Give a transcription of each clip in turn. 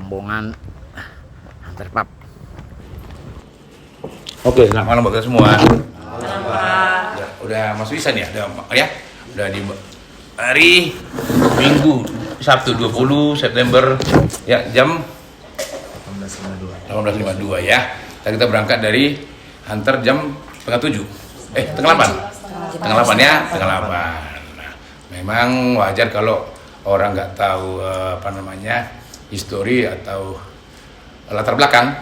rombongan Hunter Pup. Oke, selamat malam buat kita semua. Ya, udah masuk Isan ya? Udah di hari Minggu Sabtu 20 September ya, jam 18.52 ya. Dan kita berangkat dari Hunter jam setengah 7. Setengah 8 ya, setengah 8. Nah, memang wajar kalau orang nggak tahu histori atau latar belakang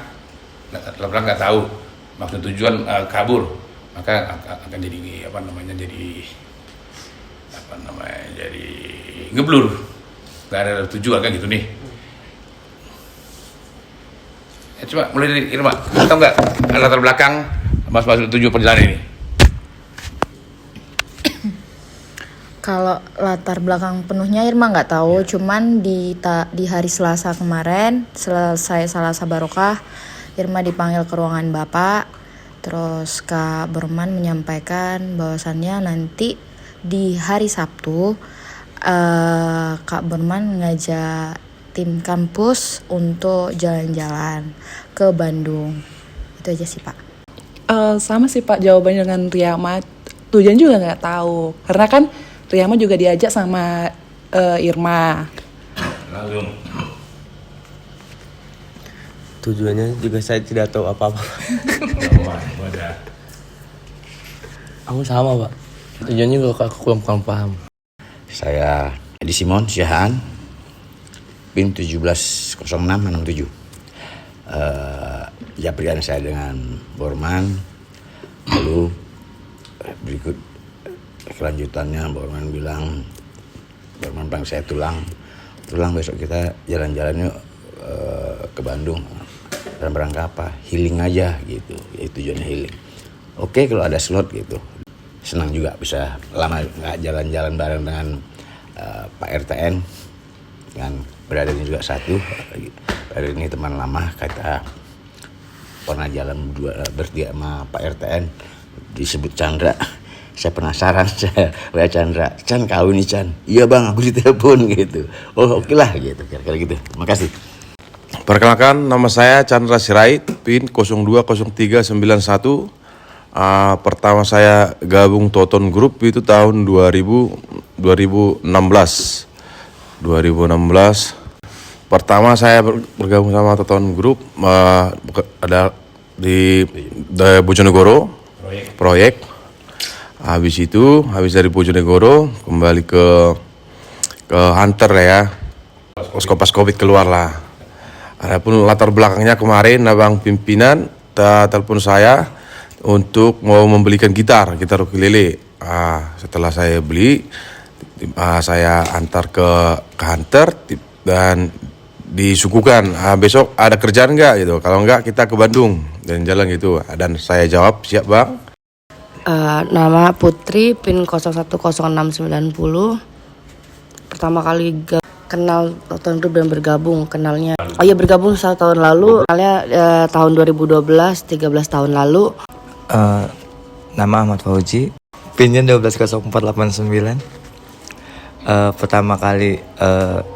nggak tahu maksud tujuan kabur, maka akan jadi jadi ngeblur, nggak ada tujuan kan gitu nih. Coba mulai dari Irma, tahu nggak latar belakang maksud tujuan perjalanan ini? Kalau latar belakang penuhnya Irma nggak tahu, cuman di hari Selasa kemarin, selesai Selasa Barokah, Irma dipanggil ke ruangan Bapak. Terus Kak Borman menyampaikan bahwasannya nanti di hari Sabtu Kak Borman ngajak tim kampus untuk jalan-jalan ke Bandung. Itu aja sih Pak. Sama sih Pak jawabannya dengan Riyama. Tujuan juga nggak tahu, karena kan Riyama juga diajak sama Irma. Langsung. Tujuannya juga saya tidak tahu apa-apa. Aku sama Pak. Tujuannya juga aku kurang paham. Saya Edi Simon Syahan, PIN 170667. Ya, pilihan saya dengan Borman. Lalu berikut kelanjutannya, Borman bilang saya tulang besok kita jalan-jalan yuk ke Bandung. Dalam rangka apa? Healing aja gitu. Ya, tujuannya healing. Oke, kalau ada slot gitu. Senang juga bisa lama nggak jalan-jalan bareng dengan Pak RTN, dengan beradanya juga satu. Hari ini teman lama, kita pernah jalan bertiga sama Pak RTN, disebut Chandra. Saya penasaran, saya lihat Chandra, Chan kawin nih Chan. Iya bang, aku ditelepon gitu. Oh oke lah gitu, kira-kira gitu. Makasih. Perkenalkan, nama saya Chandra Sirait, PIN 020391. Pertama saya gabung Toton Group itu tahun 2016. Pertama saya bergabung sama Toton Group ada di Bojonegoro proyek. Habis dari Bojonegoro kembali ke Hunter ya. Pas Covid keluar lah. Adapun latar belakangnya kemarin abang pimpinan telepon saya untuk mau membelikan gitar ukulele. Setelah saya beli, saya antar ke Hunter dan disuguhkan, besok ada kerjaan nggak gitu? Kalau nggak kita ke Bandung dan jalan gitu. Dan saya jawab siap bang. Nama Putri, PIN 010690. Pertama kali kenal Toton Group dan bergabung, kenalnya bergabung 1 tahun lalu, kenalnya tahun 2012, 13 tahun lalu. Nama Ahmad Fauji, PIN-nya 120489. Pertama kali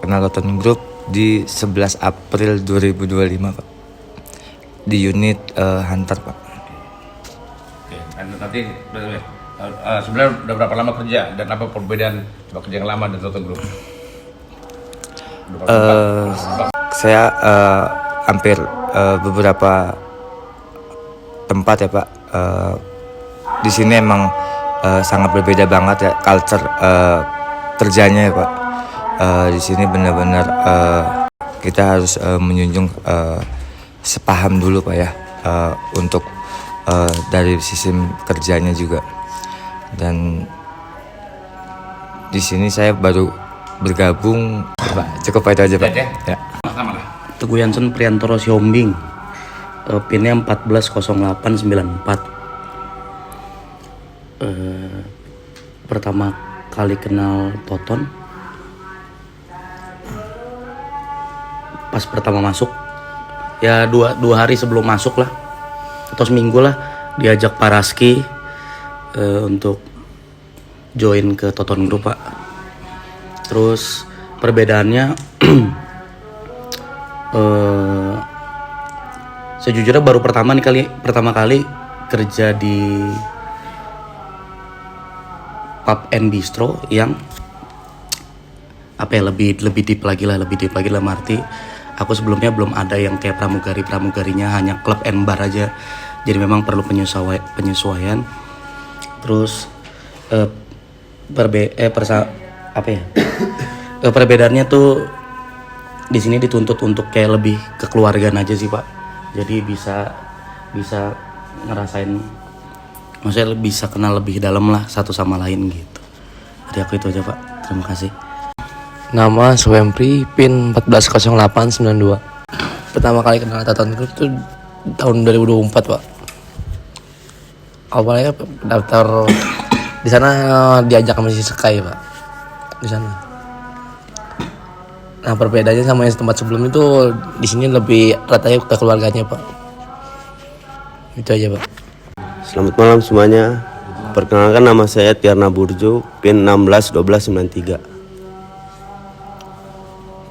kenal Toton Group di 11 April 2025 Pak, di unit Hunter Pak. Oke, nanti sebenarnya udah berapa lama kerja dan apa perbedaan kerja yang lama dan Toton Group? Saya hampir beberapa tempat ya Pak. Di sini emang sangat berbeda banget ya culture kerjanya ya Pak. Di sini benar-benar kita harus menjunjung sepaham dulu Pak ya, untuk dari sistem kerjanya juga. Dan di sini saya baru bergabung Pak. Cukup itu aja Pak. Ya. Teguh Yansen Priantoro Siombing, PIN-nya 140894. Pertama kali kenal Toton pas pertama masuk, ya dua hari sebelum masuk lah, atau seminggu lah, diajak Pak Raski untuk join ke Toton Group Pak. Terus perbedaannya sejujurnya baru pertama kali kerja di pub and bistro yang lebih deep lagi lah arti aku sebelumnya belum ada yang kayak pramugarinya, hanya club and bar aja, jadi memang perlu penyesuaian. Terus perbedaannya tuh di sini dituntut untuk kayak lebih kekeluargaan aja sih Pak, jadi bisa ngerasain, maksudnya bisa kenal lebih dalam lah satu sama lain gitu. Jadi aku itu aja Pak, terima kasih. Nama Suwempri, PIN 140892. Pertama kali kenal Toton Group itu tahun 2024 Pak. Awalnya daftar di sana diajak sama si Sky Pak, di sana. Nah perbedaannya sama yang tempat sebelum itu, di sini lebih ratanya ke keluarganya Pak. Itu aja Pak. Selamat malam semuanya. Perkenalkan, nama saya Tiarna Burjo, PIN 161293.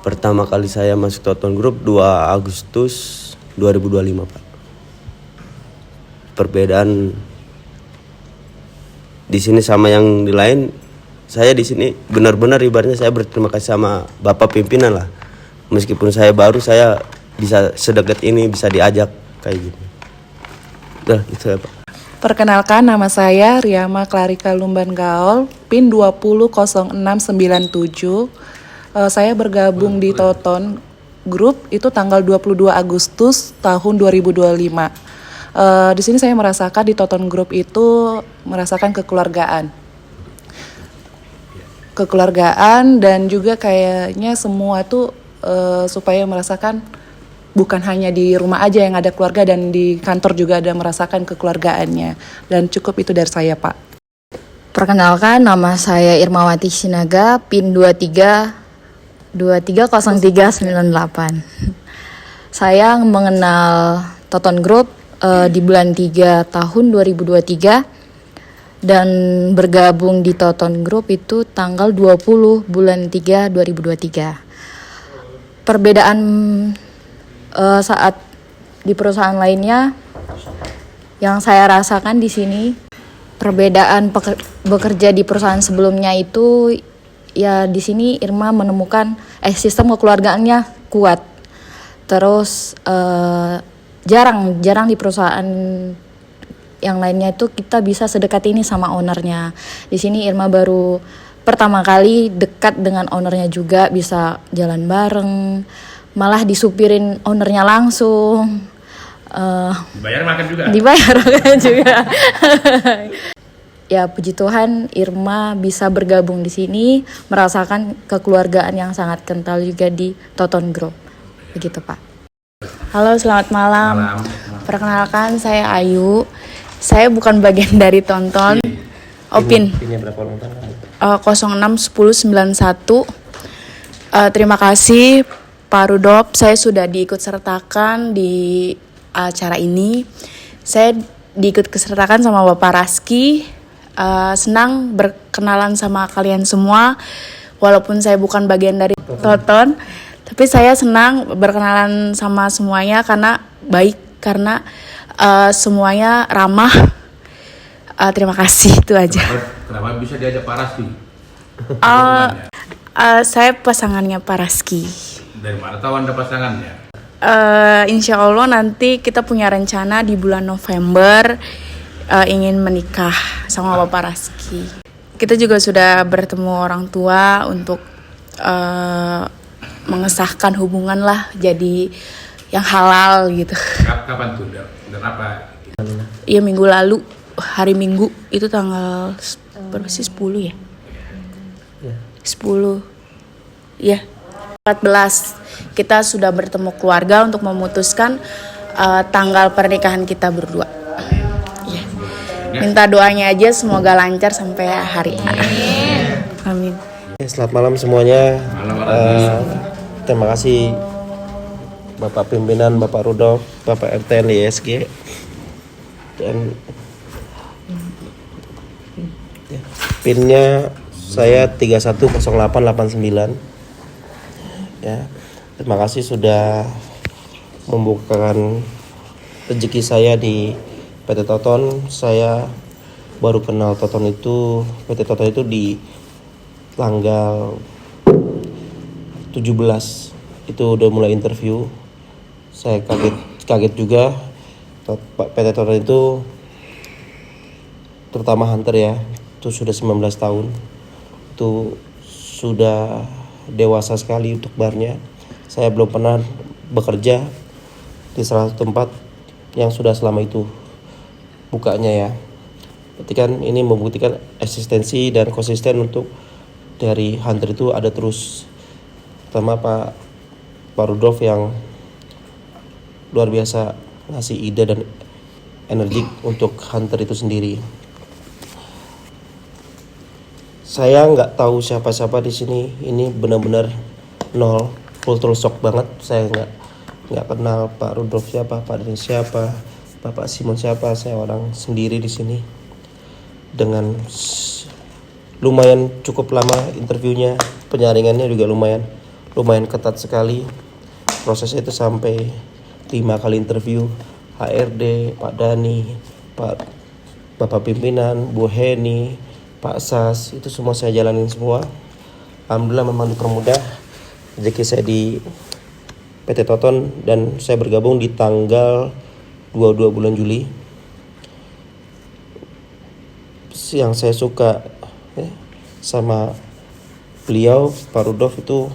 Pertama kali saya masuk Toton Group 2 Agustus 2025 Pak. Perbedaan di sini sama yang di lain, saya di sini benar-benar ibaratnya saya berterima kasih sama Bapak pimpinan lah. Meskipun saya baru, saya bisa sedekat ini, bisa diajak kayak gini. Udah itu ya Pak. Perkenalkan, nama saya Riama Clarika Lumban Gaol, PIN 200697. Saya bergabung di Toton Group itu tanggal 22 Agustus tahun 2025. Di sini saya merasakan di Toton Group itu merasakan kekeluargaan dan juga kayaknya semua tuh supaya merasakan bukan hanya di rumah aja yang ada keluarga, dan di kantor juga ada merasakan kekeluargaannya. Dan cukup itu dari saya Pak. Perkenalkan, nama saya Irmawati Sinaga, PIN 230398. Saya mengenal Toton Group di bulan 3 tahun 2023 dan bergabung di Toton Group itu tanggal 20 bulan 3 2023. Perbedaan saat di perusahaan lainnya yang saya rasakan di sini, perbedaan bekerja di perusahaan sebelumnya itu ya di sini Irma menemukan sistem kekeluargaannya kuat. Terus jarang di perusahaan yang lainnya itu kita bisa sedekat ini sama ownernya. Di sini Irma baru pertama kali dekat dengan ownernya juga, bisa jalan bareng, malah disupirin ownernya langsung. Dibayar makan juga. Ya puji Tuhan, Irma bisa bergabung di sini, merasakan kekeluargaan yang sangat kental juga di Toton Group. Begitu Pak. Halo, selamat malam. Perkenalkan, saya Ayu. Saya bukan bagian dari Tonton. PIN. PIN-nya berapa ulang tahun? 061091. Terima kasih Pak Rudolf, saya sudah diikut sertakan di acara ini. Saya diikut kesertakan sama Bapak Raski. Senang berkenalan sama kalian semua, walaupun saya bukan bagian dari Toton, tapi saya senang berkenalan sama semuanya karena baik, karena semuanya ramah. Terima kasih, itu aja. Kenapa bisa diajak Pak Raski? Saya pasangannya Pak Raski. Dari mana tahu Anda pasangannya? Insya Allah nanti kita punya rencana di bulan November ingin menikah sama Bapak Raski. Kita juga sudah bertemu orang tua untuk mengesahkan hubungan lah, jadi yang halal gitu. Kapan tuh dan apa? Iya, minggu lalu, hari Minggu itu tanggal berapa sih, 10 ya? 10 ya, 14 kita sudah bertemu keluarga untuk memutuskan tanggal pernikahan kita berdua. Minta doanya aja semoga lancar sampai hari ini. Amin. Selamat malam semuanya. Terima kasih Bapak pimpinan, Bapak Rudolf, Bapak RT ISG, dan PIN-nya saya 310889. Ya. Terima kasih sudah membukakan rezeki saya di PT Toton. Saya baru kenal Toton itu, PT Toton itu di tanggal 17. Itu udah mulai interview. Saya kaget juga. PT Toton itu terutama Hunter ya, itu sudah 19 tahun. Itu sudah dewasa sekali untuk barnya. Saya belum pernah bekerja di salah satu tempat yang sudah selama itu bukanya ya. Berarti kan ini membuktikan eksistensi dan konsisten untuk dari Hunter itu ada terus. Pertama Pak Rudolf yang luar biasa ngasih ide dan energik untuk Hunter itu sendiri. Saya nggak tahu siapa-siapa di sini. Ini benar-benar nol, culture shock banget. Saya nggak kenal Pak Rudolf siapa, Pak Denis siapa, Bapak Simon siapa. Saya orang sendiri di sini. Dengan lumayan cukup lama interviewnya, penyaringannya juga lumayan ketat sekali. Prosesnya itu sampai 5 kali interview. HRD, Pak Dani, Bapak Pimpinan, Bu Heni, Pak Sas, itu semua saya jalanin semua. Alhamdulillah memang dipermudah rezeki saya di PT Toton dan saya bergabung di tanggal 22 bulan Juli. Yang saya suka sama beliau, Pak Rudolf, itu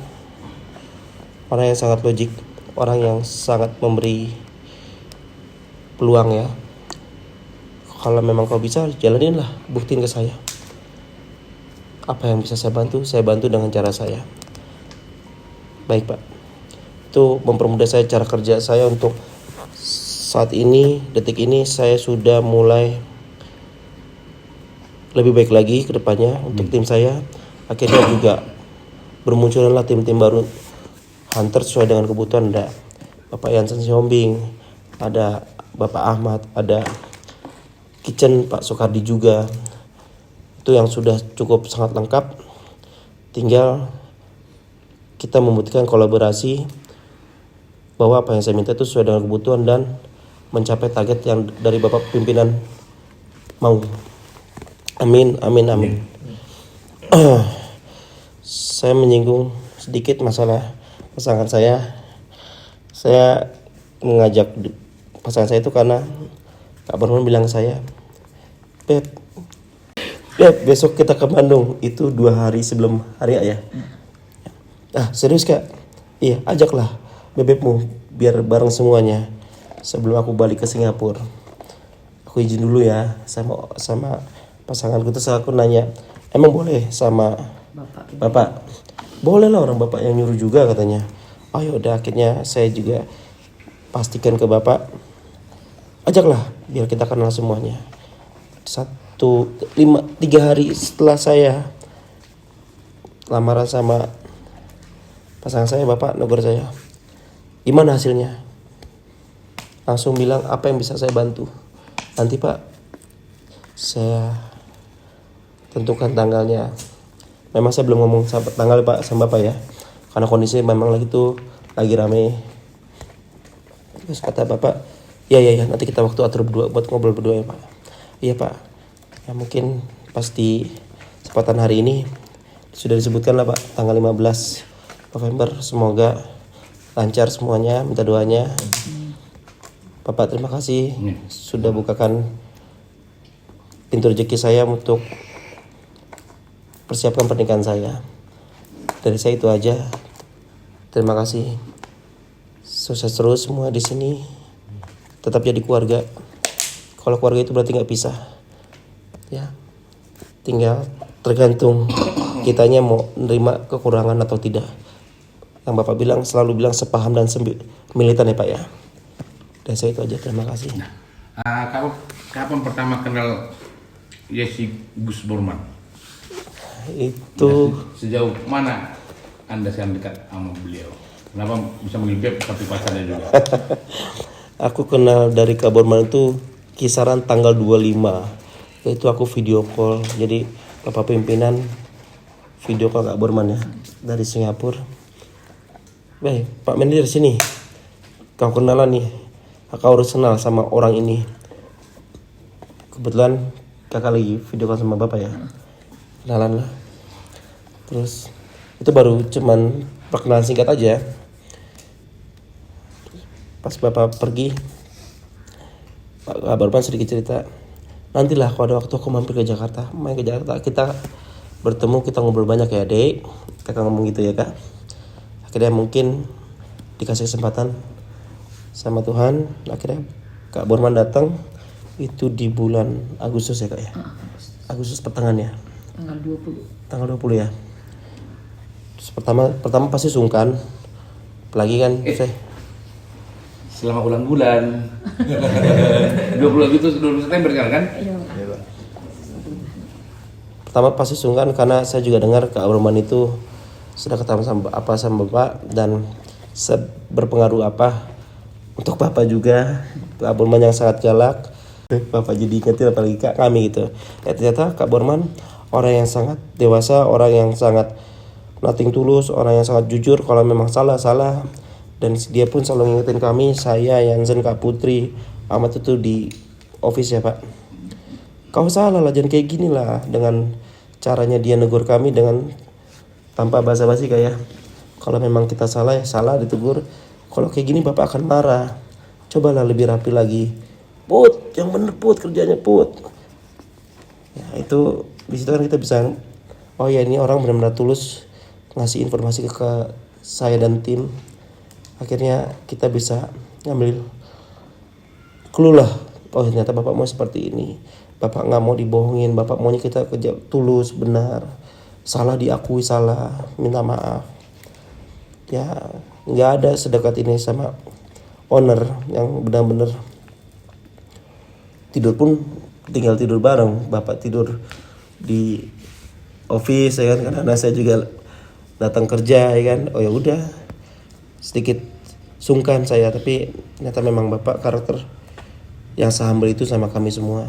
orang yang sangat logik, orang yang sangat memberi peluang ya. Kalau memang kau bisa, jalanin lah, buktiin ke saya. Apa yang bisa saya bantu dengan cara saya. Baik Pak, itu mempermudah saya cara kerja saya untuk saat ini, detik ini saya sudah mulai lebih baik lagi ke depannya untuk tim saya. Akhirnya juga bermunculanlah tim-tim baru Hunter sesuai dengan kebutuhan. Ada Bapak Yansen Siombing, ada Bapak Ahmad, ada Kitchen Pak Sokardi juga. Itu yang sudah cukup sangat lengkap. Tinggal kita membuktikan kolaborasi bahwa apa yang saya minta itu sesuai dengan kebutuhan dan mencapai target yang dari Bapak pimpinan mau. Amin. Saya menyinggung sedikit masalah pasangan saya. Saya mengajak pasangan saya itu karena Kak Borman bilang ke saya, Beb, besok kita ke Bandung. Itu 2 hari sebelum hari raya. Serius Kak? Iya, ajaklah bebekmu biar bareng semuanya sebelum aku balik ke Singapura. Aku izin dulu ya sama pasanganku. Terus aku nanya, emang boleh sama Bapak? Boleh lah, orang Bapak yang nyuruh juga katanya. Ayo udah, akhirnya saya juga pastikan ke Bapak, ajaklah biar kita kenal semuanya. 3 hari setelah saya lamaran sama pasangan saya, Bapak negor saya, gimana hasilnya? Langsung bilang, apa yang bisa saya bantu? Nanti Pak, saya tentukan tanggalnya. Memang saya belum ngomong tanggal Pak sama Bapak ya, karena kondisinya memang lagi rame. Terus kata Bapak, ya nanti kita waktu atur berdua buat ngobrol berdua ya Pak. Iya Pak, ya mungkin pasti kesempatan hari ini sudah disebutkan lah Pak, tanggal 15 November. Semoga lancar semuanya, minta doanya. Bapak terima kasih sudah bukakan pintu rezeki saya untuk persiapkan pernikahan saya. Dari saya itu aja. Terima kasih. Sukses terus semua di sini. Tetap jadi keluarga. Kalau keluarga itu berarti nggak pisah. Ya, tinggal tergantung kitanya mau nerima kekurangan atau tidak. Yang Bapak selalu bilang sepaham dan militan ya Pak ya. Dan saya itu aja. Terima kasih. Kapan pertama kenal Yesi Gus Borman? Itu sejauh mana Anda sangat dekat sama beliau? Kenapa bisa manggil Beb tapi pacarnya juga? Aku kenal dari Kak Borman itu kisaran tanggal 25. Itu aku video call. Jadi Bapak pimpinan video call Kak Borman ya dari Singapura. Pak Manajer sini, kau kenalan nih, kau harus kenal sama orang ini. Kebetulan kakak lagi video call sama bapak ya, kenalan lah. Terus itu baru cuman perkenalan singkat aja. Pas bapak pergi, Pak Barman sedikit cerita, nantilah kalau ada waktu aku mampir ke Jakarta, main ke Jakarta, kita bertemu, kita ngobrol banyak ya dek. Kakak ngomong gitu ya kak. Akhirnya mungkin dikasih kesempatan sama Tuhan, akhirnya Kak Borman datang itu di bulan Agustus ya kak ya. Agustus pertengahan ya. Tanggal 20 ya. Terus pertama pasti sungkan. Apalagi kan saya Selama bulan-bulan 20 Agustus 20 September kan? Iya. Pertama pasti sungkan karena saya juga dengar Kak Borman itu sudah ketemu sama bapak dan berpengaruh apa untuk bapak juga. Kak Borman yang sangat galak, bapak jadi ingetin apalagi kami gitu. Ternyata Kak Borman orang yang sangat dewasa, orang yang sangat nothing tulus, orang yang sangat jujur. Kalau memang salah, dan dia pun selalu ngingetin kami, saya, Yanzen, Kak Putri, Ahmad itu di office ya pak, kau salah lah, jangan kayak gini lah. Dengan caranya dia negur kami dengan tanpa basa-basi kayak, kalau memang kita salah ya salah, ditegur. Kalau kayak gini bapak akan marah, cobalah lebih rapi lagi. Put, yang bener Put, kerjanya Put. Ya itu di situ kan kita bisa, oh ya ini orang benar-benar tulus ngasih informasi ke saya dan tim. Akhirnya kita bisa ngambil clue lah, oh ternyata bapak mau seperti ini. Bapak nggak mau dibohongin, bapak maunya kita kerja tulus, benar. Salah diakui salah, minta maaf. Ya nggak ada sedekat ini sama owner yang benar-benar tidur pun tinggal tidur bareng. Bapak tidur di office ya kan, karena saya juga datang kerja ya kan. Oh ya udah, sedikit sungkan saya, tapi ternyata memang bapak karakter yang sehumble itu sama kami semua.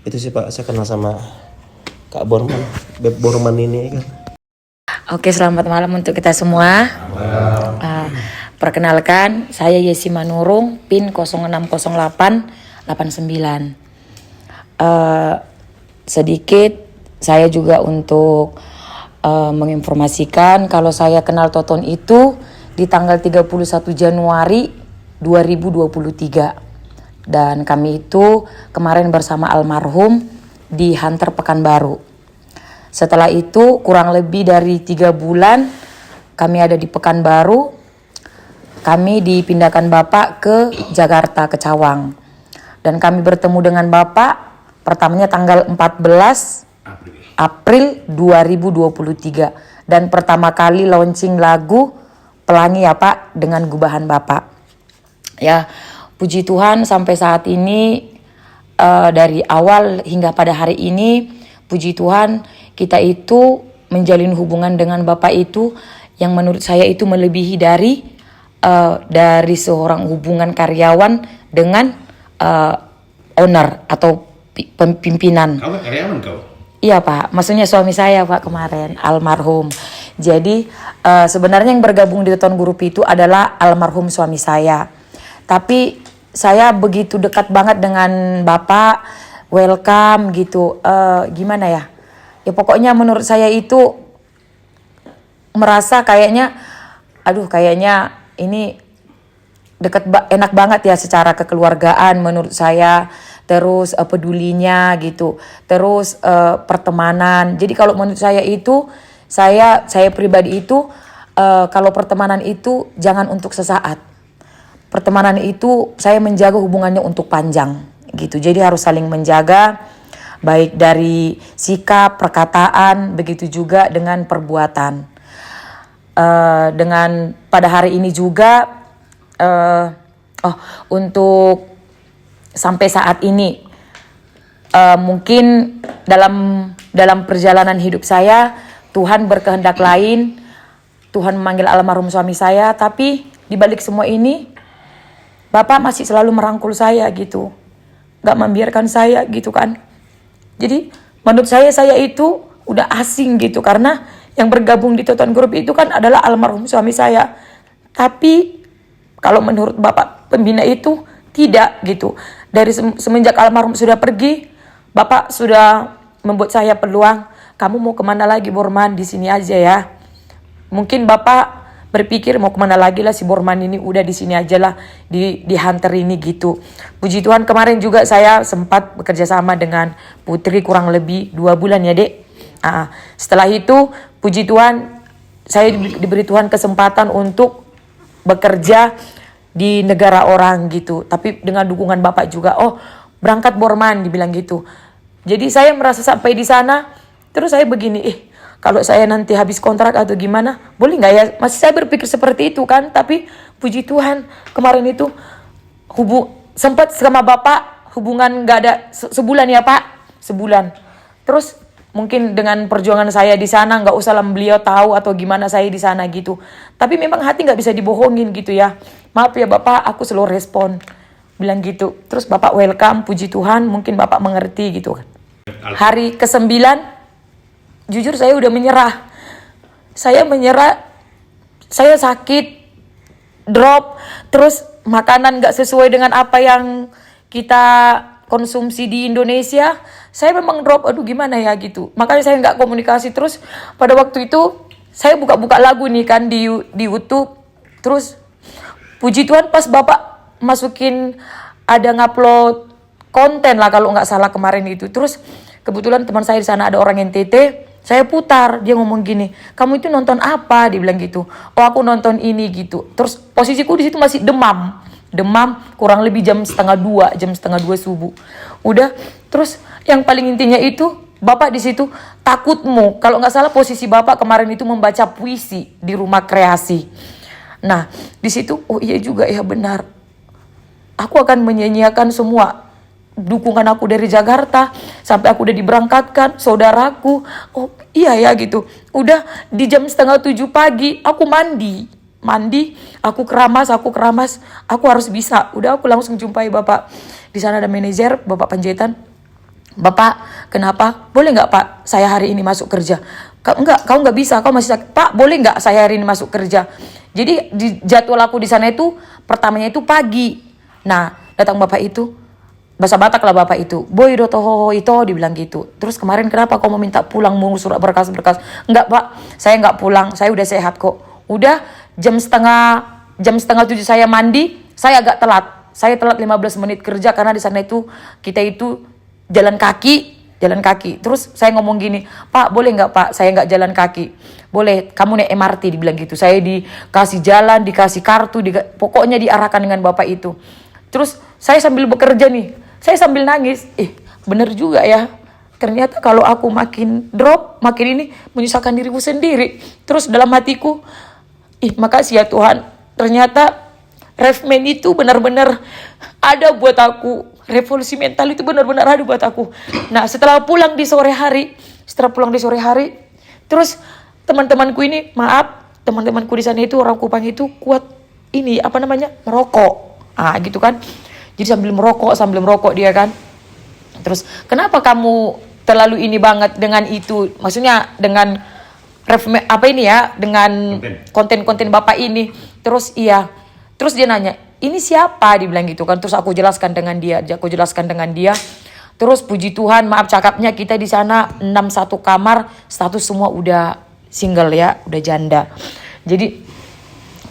Itu sih pak, saya kenal sama Kak Borman, Beb Borman ini ya kan. Oke, selamat malam untuk kita semua. Perkenalkan, saya Yesi Manurung, PIN 060889. Sedikit saya juga untuk menginformasikan kalau saya kenal Toton itu di tanggal 31 Januari 2023. Dan kami itu kemarin bersama almarhum di Hunter Pekanbaru. Setelah itu kurang lebih dari 3 bulan kami ada di Pekanbaru. Kami dipindahkan Bapak ke Jakarta, ke Cawang. Dan kami bertemu dengan Bapak pertamanya tanggal 14 April 2023. Dan pertama kali launching lagu Pelangi ya Pak dengan gubahan Bapak. Ya, puji Tuhan sampai saat ini dari awal hingga pada hari ini, puji Tuhan kita itu menjalin hubungan dengan Bapak itu yang menurut saya itu melebihi dari seorang hubungan karyawan dengan owner atau pimpinan. Kau karyawan kau? Iya Pak, maksudnya suami saya Pak kemarin, almarhum. Jadi sebenarnya yang bergabung di Toton Group itu adalah almarhum suami saya. Tapi saya begitu dekat banget dengan Bapak, welcome gitu. Gimana ya? Ya pokoknya menurut saya itu merasa kayaknya, kayaknya ini enak banget ya secara kekeluargaan menurut saya. Terus pedulinya gitu, terus pertemanan. Jadi kalau menurut saya itu, saya pribadi itu kalau pertemanan itu jangan untuk sesaat. Pertemanan itu saya menjaga hubungannya untuk panjang gitu. Jadi harus saling menjaga, baik dari sikap, perkataan, begitu juga dengan perbuatan. Dengan pada hari ini juga untuk sampai saat ini mungkin dalam perjalanan hidup saya Tuhan berkehendak lain. Tuhan memanggil almarhum suami saya, tapi di balik semua ini Bapak masih selalu merangkul saya gitu, gak membiarkan saya gitu kan. Jadi menurut saya itu udah asing gitu, karena yang bergabung di Toton Group itu kan adalah almarhum suami saya. Tapi kalau menurut Bapak pembina itu tidak gitu. Dari semenjak almarhum sudah pergi, Bapak sudah membuat saya peluang, kamu mau kemana lagi Borman, di sini aja ya. Mungkin Bapak berpikir mau kemana lagi lah si Borman ini, udah di sini aja lah, di hunter ini gitu. Puji Tuhan kemarin juga saya sempat bekerja sama dengan Putri kurang lebih 2 bulan ya dek. Setelah itu puji Tuhan saya diberi Tuhan kesempatan untuk bekerja di negara orang gitu. Tapi dengan dukungan Bapak juga, oh berangkat Borman dibilang gitu. Jadi saya merasa sampai di sana, terus saya begini, kalau saya nanti habis kontrak atau gimana, boleh nggak ya? Masih saya berpikir seperti itu kan, tapi puji Tuhan kemarin itu sempat sama Bapak hubungan nggak ada sebulan ya Pak, sebulan. Terus mungkin dengan perjuangan saya di sana nggak usah lah beliau tahu atau gimana saya di sana gitu. Tapi memang hati nggak bisa dibohongin gitu ya. Maaf ya Bapak, aku selalu respon bilang gitu. Terus Bapak welcome, puji Tuhan, mungkin Bapak mengerti gitu kan. Hari ke-9 jujur saya udah menyerah. Saya sakit, drop, terus makanan gak sesuai dengan apa yang kita konsumsi di Indonesia. Saya memang drop, aduh gimana ya gitu. Makanya saya gak komunikasi. Terus pada waktu itu saya buka-buka lagu nih kan di YouTube. Terus puji Tuhan pas Bapak masukin ada ngupload konten lah kalau gak salah kemarin itu. Terus kebetulan teman saya di sana ada orang NTT. Saya putar, dia ngomong gini, kamu itu nonton apa? Dia bilang gitu. Oh aku nonton ini gitu. Terus posisiku di situ masih demam kurang lebih jam setengah 2 subuh. Udah, terus yang paling intinya itu Bapak di situ takutmu. Kalau nggak salah posisi Bapak kemarin itu membaca puisi di rumah kreasi. Nah di situ, oh iya juga ya benar. Aku akan menyanyiakan semua dukungan aku dari Jakarta sampai aku udah diberangkatkan, saudaraku. Oh iya ya gitu. Udah di jam setengah 7 pagi aku mandi, aku keramas, aku harus bisa. Udah aku langsung jumpai Bapak. Di sana ada manajer, Bapak Panjaitan. Bapak, kenapa? Boleh nggak Pak, saya hari ini masuk kerja? Enggak, kau nggak bisa, kau masih sakit. Pak, boleh nggak saya hari ini masuk kerja? Jadi di jadwal aku di sana itu pertamanya itu pagi. Nah, datang Bapak itu bahasa Batak lah Bapak itu. Boy do toho itu dibilang gitu. Terus kemarin kenapa kau mau minta pulang mau surat berkas-berkas? Enggak Pak, saya enggak pulang. Saya udah sehat kok. Udah jam setengah 7 saya mandi. Saya agak telat. Saya telat 15 menit kerja karena di sana itu kita itu jalan kaki. Terus saya ngomong gini, Pak boleh enggak Pak? Saya enggak jalan kaki. Boleh, kamu naik MRT dibilang gitu. Saya dikasih jalan, dikasih kartu, pokoknya diarahkan dengan Bapak itu. Terus saya sambil bekerja nih, saya sambil nangis. Bener juga ya. Ternyata kalau aku makin drop, makin ini menyusahkan diriku sendiri. Terus dalam hatiku, makasih ya Tuhan. Ternyata Refman itu benar-benar ada buat aku. Revolusi mental itu benar-benar ada buat aku. Nah setelah pulang di sore hari, terus teman-temanku ini, teman-temanku di sana itu orang Kupang itu kuat ini merokok. Gitu kan. Jadi sambil merokok dia kan. Terus kenapa kamu terlalu ini banget dengan itu? Maksudnya dengan dengan konten-konten Bapak ini. Terus terus dia nanya, ini siapa? Dibilang gitu kan. Terus aku jelaskan dengan dia. Terus puji Tuhan, maaf cakapnya kita di sana 6 satu kamar, status semua udah single ya, udah janda. Jadi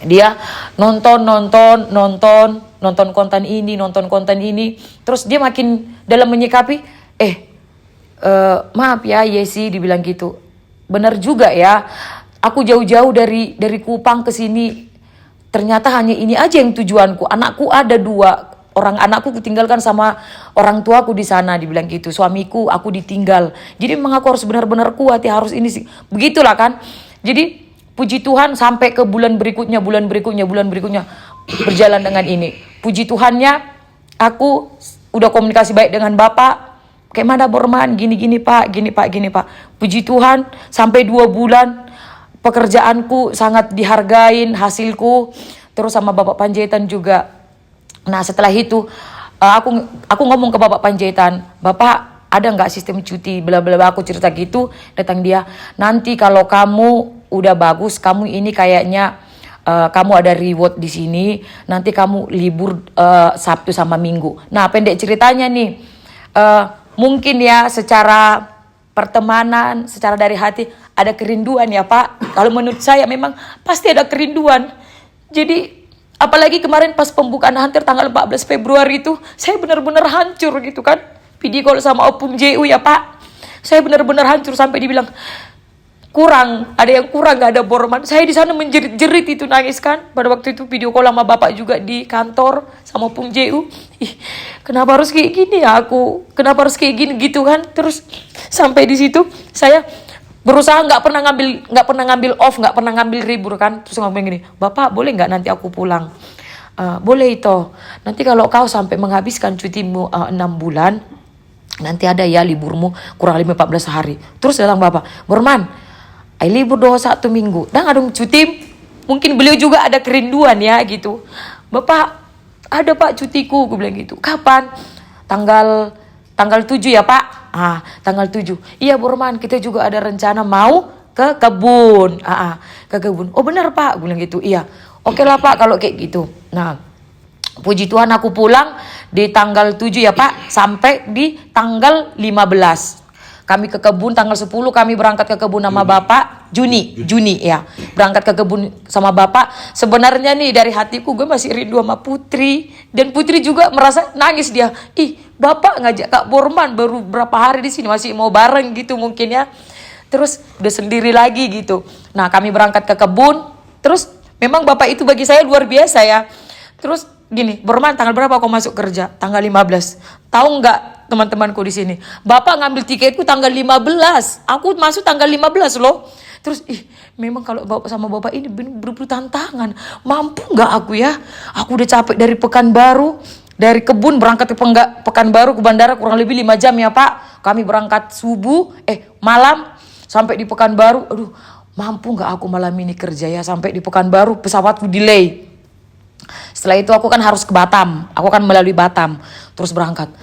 dia nonton konten ini, terus dia makin dalam menyikapi, maaf ya Yesi dibilang gitu. Benar juga ya, aku jauh-jauh dari Kupang ke sini, ternyata hanya ini aja yang tujuanku. Anakku ada 2, orang anakku ditinggalkan sama orang tuaku di sana, dibilang gitu. Suamiku aku ditinggal. Jadi memang aku harus benar-benar kuat ya, harus ini sih. Begitulah kan. Jadi puji Tuhan sampai ke bulan berikutnya berjalan dengan ini. Puji Tuhannya aku udah komunikasi baik dengan Bapak. Kayak mana Borman, gini Pak. Puji Tuhan sampai 2 bulan pekerjaanku sangat dihargain, hasilku. Terus sama Bapak Panjaitan juga. Nah setelah itu aku ngomong ke Bapak Panjaitan, Bapak ada nggak sistem cuti? Bla bla bla, aku cerita gitu. Datang dia, nanti kalau kamu udah bagus, kamu ini kayaknya kamu ada reward di sini, nanti kamu libur Sabtu sama Minggu. Nah, pendek ceritanya nih, mungkin ya secara pertemanan, secara dari hati ada kerinduan ya Pak. Kalau menurut saya memang pasti ada kerinduan. Jadi apalagi kemarin pas pembukaan Hunter tanggal 14 Februari itu, saya benar-benar hancur gitu kan. Video call sama Opung JU ya Pak. Saya benar-benar hancur sampai dibilang kurang, ada yang kurang, gak ada Borman. Saya di sana menjerit-jerit itu, nangis kan. Pada waktu itu video call sama bapak juga di kantor sama Pung JU. Ih, kenapa harus kayak gini ya aku? Kenapa harus kayak gini gitu kan? Terus sampai di situ saya berusaha nggak pernah ngambil off, nggak pernah ngambil libur kan. Terus ngomong gini, Bapak boleh nggak nanti aku pulang? Boleh itu. Nanti kalau kau sampai menghabiskan cutimu 6 bulan, nanti ada ya liburmu kurang lebih 14 hari. Terus datang bapak, Borman, libur 21 minggu. Dan ada cuti, mungkin beliau juga ada kerinduan ya gitu. Bapak, ada Pak cutiku, gue bilang gitu. Kapan? Tanggal 7 ya Pak? Tanggal 7. Iya Borman, kita juga ada rencana mau ke kebun. Ke kebun. Oh benar Pak, gue bilang gitu. Iya. Oke lah Pak kalau kayak gitu. Nah, puji Tuhan aku pulang di tanggal 7 ya Pak, sampai di tanggal 15. Kami ke kebun tanggal 10, kami berangkat ke kebun sama Bapak. Juni ya. Berangkat ke kebun sama Bapak. Sebenarnya nih dari hatiku gue masih rindu sama Putri. Dan Putri juga merasa nangis dia. Ih, Bapak ngajak Kak Borman baru berapa hari di sini, masih mau bareng gitu mungkin ya. Terus udah sendiri lagi gitu. Nah, kami berangkat ke kebun. Terus memang Bapak itu bagi saya luar biasa ya. Terus gini, Borman tanggal berapa kau masuk kerja? Tanggal 15. Tahu nggak teman-temanku di sini? Bapak ngambil tiketku tanggal 15. Aku masuk tanggal 15 loh. Terus memang kalau bapak sama bapak ini bener-bener tantangan. Mampu nggak aku ya? Aku udah capek dari Pekanbaru, dari kebun berangkat ke Pekanbaru ke bandara kurang lebih 5 jam ya Pak. Kami berangkat malam sampai di Pekanbaru. Aduh, mampu nggak aku malam ini kerja ya? Sampai di Pekanbaru pesawatku delay. Setelah itu aku kan harus ke Batam. Aku kan melalui Batam terus berangkat.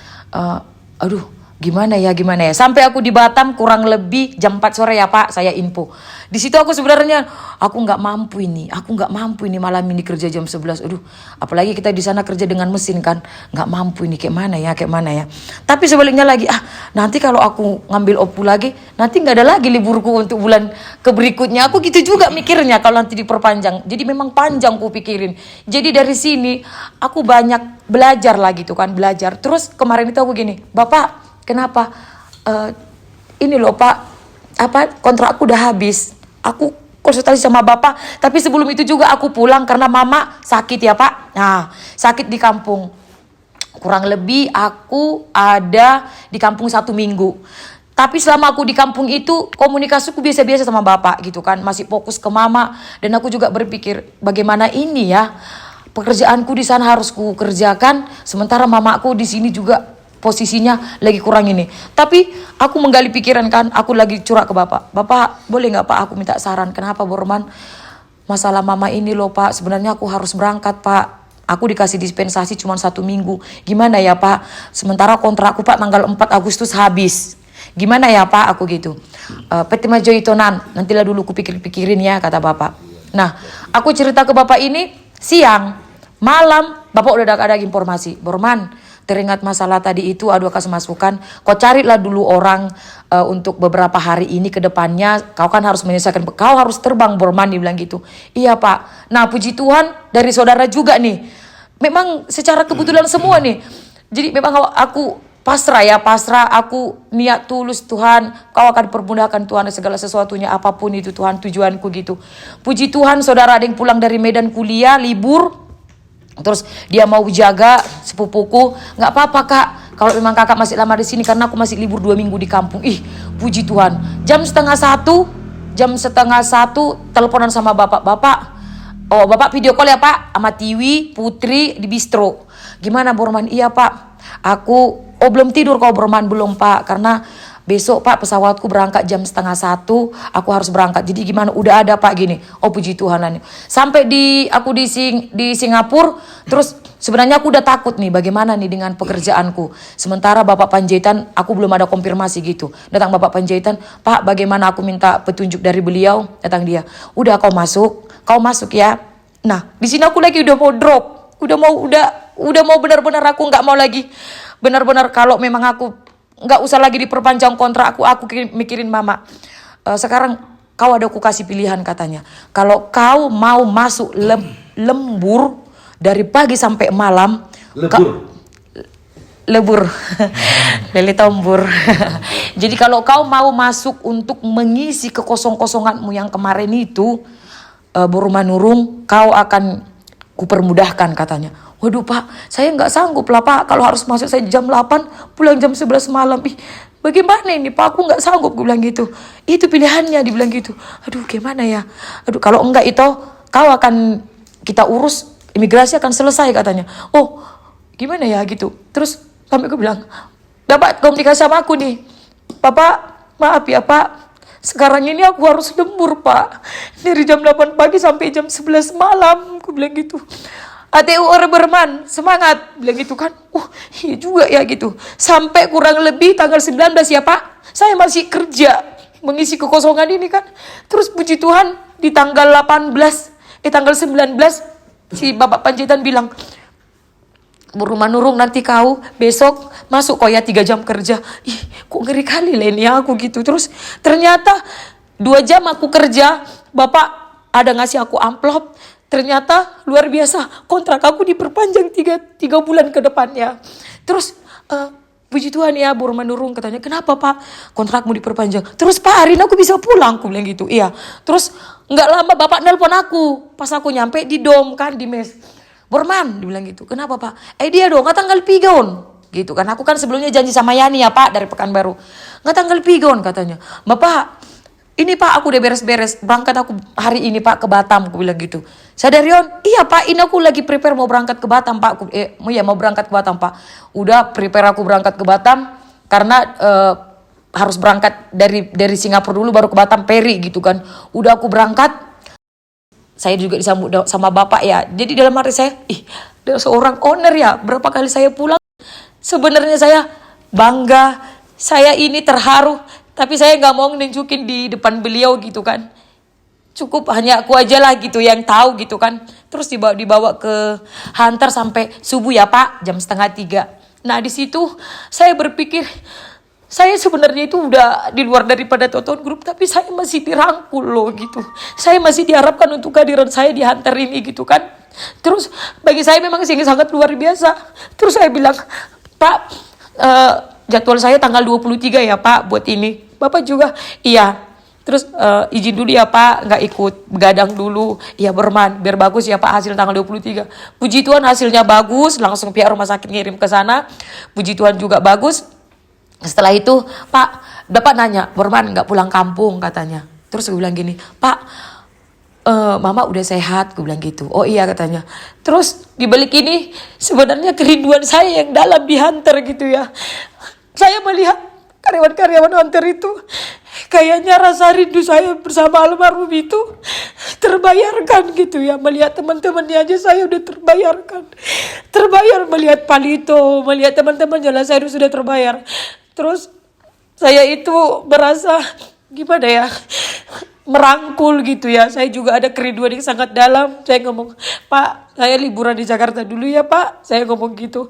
Gimana ya sampai aku di Batam kurang lebih jam 4 sore ya Pak, saya info. Di situ aku sebenarnya aku nggak mampu ini malam ini kerja jam 11. Apalagi kita di sana kerja dengan mesin kan, nggak mampu ini kayak mana ya. Tapi sebaliknya lagi nanti kalau aku ngambil opu lagi, nanti nggak ada lagi liburku untuk bulan berikutnya. Aku gitu juga mikirnya kalau nanti diperpanjang. Jadi memang panjang ku pikirin. Jadi dari sini aku banyak belajar lagi tuh kan, belajar. Terus kemarin itu aku gini, Bapak kenapa? Ini loh Pak, kontrakku udah habis. Aku konsultasi sama Bapak, tapi sebelum itu juga aku pulang karena Mama sakit ya Pak. Nah, sakit di kampung. Kurang lebih aku ada di kampung 1 minggu. Tapi selama aku di kampung itu komunikasiku biasa-biasa sama Bapak gitu kan, masih fokus ke Mama. Dan aku juga berpikir bagaimana ini ya, pekerjaanku di sana harus ku kerjakan, sementara mamaku di sini juga posisinya lagi kurang ini. Tapi aku menggali pikiran kan, aku lagi curhat ke Bapak. Bapak boleh nggak Pak aku minta saran, kenapa Borman masalah mama ini loh Pak, sebenarnya aku harus berangkat Pak. Aku dikasih dispensasi cuma 1 minggu. Gimana ya Pak? Sementara kontrakku Pak tanggal 4 Agustus habis. Gimana ya Pak? Aku gitu. PT Majo Itonan, nantilah dulu ku pikirin ya kata Bapak. Nah, aku cerita ke Bapak ini siang, malam Bapak udah ada informasi. Borman, teringat masalah tadi itu, aduh kasih masukan, kau carilah dulu orang untuk beberapa hari ini ke depannya, kau kan harus menyelesaikan, kau harus terbang Borman, dibilang gitu. Iya Pak. Nah puji Tuhan dari saudara juga nih, memang secara kebetulan semua nih. Jadi memang aku pasrah, aku niat tulus Tuhan, kau akan permudahkan Tuhan segala sesuatunya, apapun itu Tuhan, tujuanku gitu. Puji Tuhan saudara ada yang pulang dari Medan kuliah, libur. Terus dia mau jaga sepupuku, nggak apa-apa Kak, kalau memang kakak masih lama di sini karena aku masih libur 2 minggu di kampung. Puji Tuhan. Jam setengah satu teleponan sama Bapak. Bapak video call ya Pak sama Tiwi, Putri di bistro. Gimana Borman? Iya Pak, aku belum tidur. Kau Borman? Belum Pak, karena besok Pak pesawatku berangkat jam 12:30, aku harus berangkat. Jadi gimana? Udah ada Pak gini. Puji Tuhan. Sampai aku di Singapura, terus sebenarnya aku udah takut nih bagaimana nih dengan pekerjaanku. Sementara Bapak Panjaitan aku belum ada konfirmasi gitu. Datang Bapak Panjaitan, Pak bagaimana aku minta petunjuk dari beliau, datang dia. Udah kau masuk ya. Nah, di sini aku lagi udah mau drop, udah mau benar-benar aku nggak mau lagi, benar-benar kalau memang aku nggak usah lagi diperpanjang kontrak aku mikirin mama. Sekarang kau ada aku kasih pilihan katanya. Kalau kau mau masuk lembur dari pagi sampai malam, lebur lele tombur. Jadi kalau kau mau masuk untuk mengisi kekosonganmu yang kemarin itu, Boromanurung, kau akan kupermudahkan katanya. Waduh Pak, saya nggak sanggup lah Pak, kalau harus masuk saya jam 8 pulang jam 11 malam. Bagaimana ini Pak, aku nggak sanggup, gue bilang gitu. Itu pilihannya, dibilang gitu. Aduh gimana ya, aduh kalau enggak itu kau akan kita urus, imigrasi akan selesai katanya. Oh gimana ya gitu. Terus sampai gue bilang, dapat komunikasi sama aku nih, Bapak maaf ya Pak, sekarang ini aku harus lembur Pak, dari jam 8 pagi sampai jam 11 malam, aku bilang gitu. ATU Berman, semangat, bilang gitu kan. Iya juga ya gitu. Sampai kurang lebih tanggal 19 ya Pak, saya masih kerja mengisi kekosongan ini kan. Terus puji Tuhan di tanggal 19 si Bapak Panjaitan bilang, Boromanurung nanti kau besok masuk kok ya 3 jam kerja. Ih kok ngeri kali lah ini aku gitu. Terus ternyata 2 jam aku kerja, Bapak ada ngasih aku amplop. Ternyata luar biasa, kontrak aku diperpanjang 3 bulan ke depannya. Terus puji Tuhan ya Boromanurung katanya, kenapa Pak kontrakmu diperpanjang? Terus Pak hari ini aku bisa pulang, aku bilang gitu. Iya. Terus nggak lama Bapak nelpon aku, pas aku nyampe di dom kan, di mes. Borman, dibilang gitu. Kenapa Pak? Dia dong, nggak tanggal pigon. Gitu kan. Aku kan sebelumnya janji sama Yani ya Pak dari Pekanbaru. Nggak tanggal pigon katanya. Bapak, ini Pak aku udah beres-beres. Berangkat aku hari ini Pak ke Batam. Aku bilang gitu. Sadarion, iya Pak ini aku lagi prepare mau berangkat ke Batam Pak. Mau berangkat ke Batam Pak. Udah prepare aku berangkat ke Batam. Karena harus berangkat dari Singapura dulu baru ke Batam Peri gitu kan. Udah aku berangkat. Saya juga disambut sama Bapak ya. Jadi dalam hati saya, ada seorang owner ya. Berapa kali saya pulang, sebenarnya saya bangga. Saya ini terharu. Tapi saya nggak mau nunjukin di depan beliau gitu kan. Cukup hanya aku aja lah gitu yang tahu gitu kan. Terus dibawa ke Hunter sampai subuh ya Pak, jam 2:30. Nah di situ saya berpikir, saya sebenarnya itu udah di luar daripada Toton Group, tapi saya masih dirangkul loh gitu. Saya masih diharapkan untuk kehadiran saya di Hunter ini gitu kan. Terus bagi saya memang sangat luar biasa. Terus saya bilang, Pak, jadwal saya tanggal 23 ya Pak buat ini. Bapak juga, iya. Terus izin dulu ya Pak, nggak ikut begadang dulu. Iya Berman, biar bagus ya Pak hasil tanggal 23. Puji Tuhan hasilnya bagus, langsung pihak rumah sakit ngirim ke sana. Puji Tuhan juga bagus. Setelah itu Pak, Bapak nanya, Borman nggak pulang kampung katanya. Terus gue bilang gini, Pak, Mama udah sehat, gue bilang gitu. Oh iya katanya. Terus dibalik ini sebenarnya kerinduan saya yang dalam di Hunter gitu ya. Saya melihat karyawan-karyawan Hunter itu kayaknya rasa rindu saya bersama almarhum itu terbayarkan gitu ya. Melihat teman-temannya aja saya udah terbayarkan. Terbayar melihat Palito, melihat teman-temannya lah saya sudah terbayar. Terus saya itu merasa gimana ya, merangkul gitu ya. Saya juga ada kerinduan yang sangat dalam. Saya ngomong, Pak saya liburan di Jakarta dulu ya Pak. Saya ngomong gitu.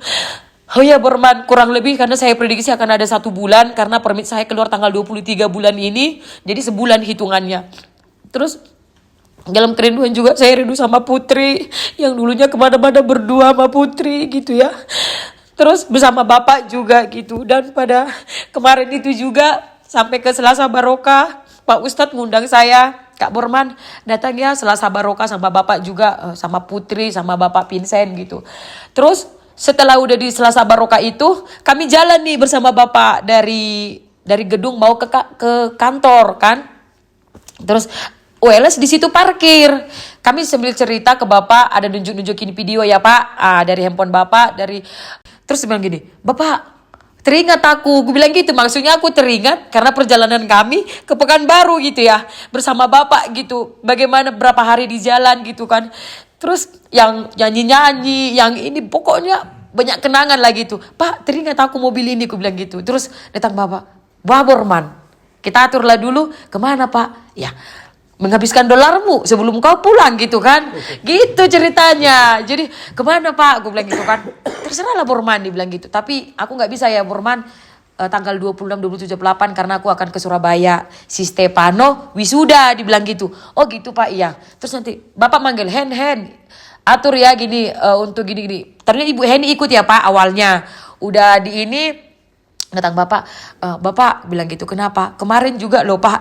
Oh ya Borman, kurang lebih karena saya prediksi akan ada 1 bulan. Karena permit saya keluar tanggal 23 bulan ini. Jadi sebulan hitungannya. Terus dalam kerinduan juga saya rindu sama Putri. Yang dulunya kemana-mana berdua sama Putri gitu ya. Terus bersama Bapak juga gitu. Dan pada kemarin itu juga sampai ke Selasa Barokah, Pak Ustadz ngundang saya, Kak Borman datang ya Selasa Barokah sama Bapak juga, sama Putri, sama Bapak Vincent gitu. Terus setelah udah di Selasa Barokah itu, kami jalan nih bersama Bapak dari gedung mau ke kantor kan. Terus WLS di situ parkir. Kami sambil cerita ke Bapak, ada nunjukin video ya Pak, dari handphone Bapak, terus bilang gini, Bapak teringat aku, gue bilang gitu, maksudnya aku teringat karena perjalanan kami ke Pekanbaru gitu ya, bersama Bapak gitu, bagaimana berapa hari di jalan gitu kan. Terus yang nyanyi-nyanyi, yang ini pokoknya banyak kenangan lah gitu. Pak teringat aku mobil ini, gue bilang gitu. Terus datang Bapak, Borman, kita aturlah dulu, kemana Pak? Ya menghabiskan dolarmu sebelum kau pulang gitu kan. Gitu ceritanya. Jadi kemana Pak? Gue bilang gitu kan. Terserahlah Borman, dibilang gitu. Tapi aku nggak bisa ya Borman, tanggal 26, 27, 28 karena aku akan ke Surabaya. Si Stefano wisuda, dibilang gitu. Oh gitu Pak, iya. Terus nanti Bapak manggil Hen, atur ya gini untuk gini. Ternyata Ibu Heni ikut ya Pak awalnya. Udah di ini datang Bapak, Bapak bilang gitu, kenapa? Kemarin juga loh Pak,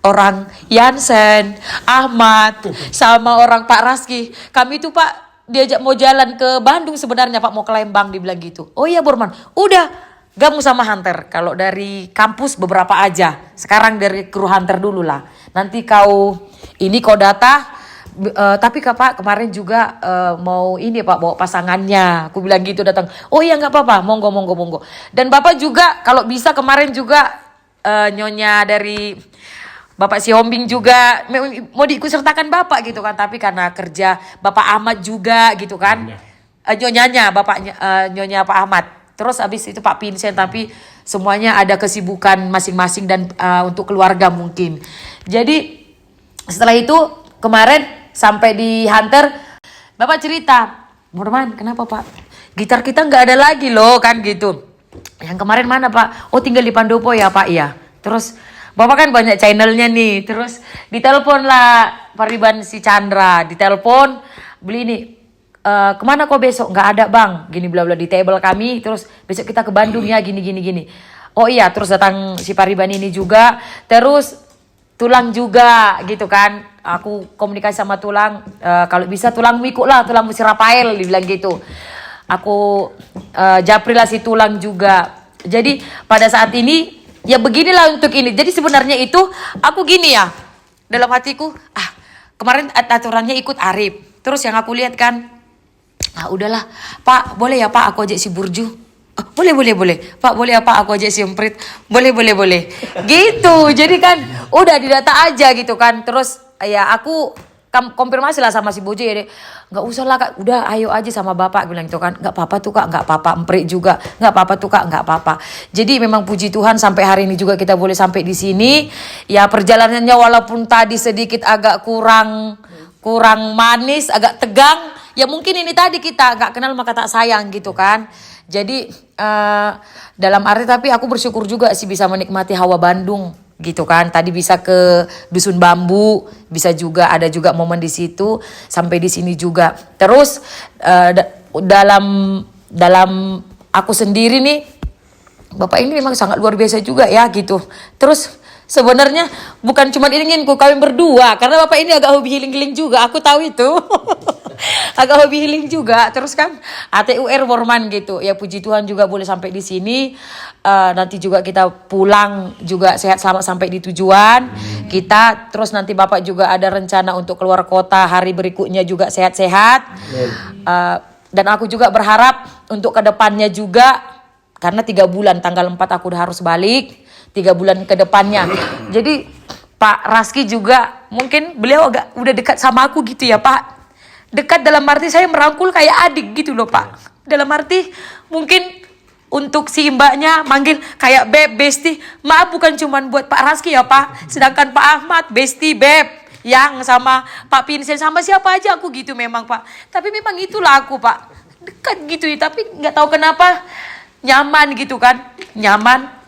orang Yansen, Ahmad, sama orang Pak Raski. Kami itu Pak diajak mau jalan ke Bandung sebenarnya Pak, mau ke Lembang, dibilang gitu. Oh iya Borman, udah gabung sama Hunter. Kalau dari kampus beberapa aja. Sekarang dari kru Hunter dulu lah. Nanti kau data. Tapi Pak kemarin juga mau ini Pak bawa pasangannya. Aku bilang gitu datang. Oh iya nggak apa-apa, monggo. Dan Bapak juga kalau bisa kemarin juga nyonya dari Bapak si Hombing juga mau diikutsertakan Bapak gitu kan, tapi karena kerja Bapak Ahmad juga gitu kan, nyonyanya Bapaknya nyonya Pak Ahmad, terus habis itu Pak Vincent, tapi semuanya ada kesibukan masing-masing dan untuk keluarga mungkin. Jadi setelah itu kemarin sampai di Hunter, Bapak cerita, Borman kenapa Pak? Gitar kita nggak ada lagi loh kan gitu. Yang kemarin mana Pak? Oh tinggal di Pandopo ya Pak, iya. Terus Bapak kan banyak channelnya nih, terus ditelepon lah Pariban si Chandra, ditelepon beli ini, kemana kok besok? Nggak ada bang, gini bla bla di table kami, terus besok kita ke Bandung ya gini. Oh iya, terus datang si Pariban ini juga, terus Tulang juga gitu kan, aku komunikasi sama Tulang, kalau bisa Tulang ikut lah, Tulang Musi Rafael dibilang gitu. Aku japri lah si Tulang juga. Jadi pada saat ini ya beginilah untuk ini. Jadi sebenarnya itu aku gini ya, dalam hatiku, kemarin aturannya ikut Arif. Terus yang aku lihat kan, udahlah Pak, boleh ya Pak aku ajak si Burju. Boleh. Pak boleh ya Pak aku ajak si Emprit. Boleh. Gitu. Jadi kan udah didata aja gitu kan. Terus ya aku konfirmasi lah sama si Bojo ya, nggak usah lah Kak, udah ayo aja sama Bapak bilang gitu kan. Nggak apa-apa tuh Kak, nggak apa-apa. Emprit juga nggak apa-apa tuh Kak, nggak apa-apa. Jadi memang puji Tuhan sampai hari ini juga kita boleh sampai di sini. Ya perjalanannya walaupun tadi sedikit agak kurang manis, agak tegang. Ya mungkin ini tadi kita nggak kenal maka tak sayang gitu kan. Jadi dalam arti tapi aku bersyukur juga sih bisa menikmati hawa Bandung gitu kan. Tadi bisa ke Dusun Bambu, bisa juga ada juga momen di situ sampai di sini juga. Terus dalam aku sendiri nih, Bapak ini memang sangat luar biasa juga ya gitu. Terus sebenarnya bukan cuma ingin ku kawin berdua, karena Bapak ini agak hobi healing juga, aku tahu itu. Agak hobi healing juga. Terus kan ATUR Borman gitu. Ya puji Tuhan juga boleh sampai di sini. Nanti juga kita pulang juga sehat selamat sampai di tujuan. Kita terus nanti Bapak juga ada rencana untuk keluar kota hari berikutnya juga sehat-sehat. Dan aku juga berharap untuk kedepannya juga, karena 3 bulan tanggal 4 aku udah harus balik. 3 bulan ke depannya. Jadi Pak Raski juga mungkin beliau agak udah dekat sama aku gitu ya Pak. Dekat dalam arti saya merangkul kayak adik gitu loh Pak. Dalam arti mungkin untuk si mbaknya manggil kayak Beb, Besti. Maaf bukan cuman buat Pak Raski ya Pak. Sedangkan Pak Ahmad, Besti, Beb. Yang sama Pak Vincent, sama siapa aja aku gitu memang Pak. Tapi memang itulah aku Pak. Dekat gitu ya, tapi gak tahu kenapa nyaman gitu kan. Nyaman.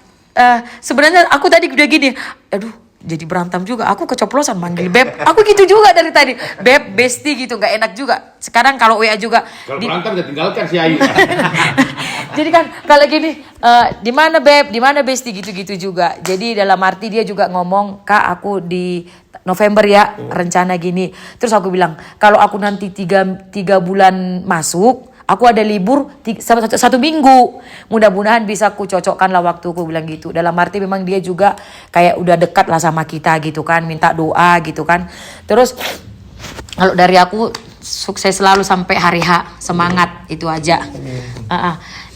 Sebenarnya aku tadi udah gini, aduh jadi berantem juga, aku keceplosan manggil Beb, aku gitu juga dari tadi, Beb, Besti gitu, nggak enak juga. Sekarang kalau WA juga kalau berantem udah tinggalkan si Ayu. Jadi kan kalau gini, di mana Beb, di mana Besti gitu-gitu juga. Jadi dalam arti dia juga ngomong, Kak aku di November ya rencana gini. Terus aku bilang kalau aku nanti 3 bulan masuk, aku ada libur 1 minggu. Mudah-mudahan bisa aku cocokkan lah waktuku, bilang gitu. Dalam arti memang dia juga kayak udah dekat lah sama kita gitu kan. Minta doa gitu kan. Terus kalau dari aku sukses selalu sampai hari H. Semangat itu aja.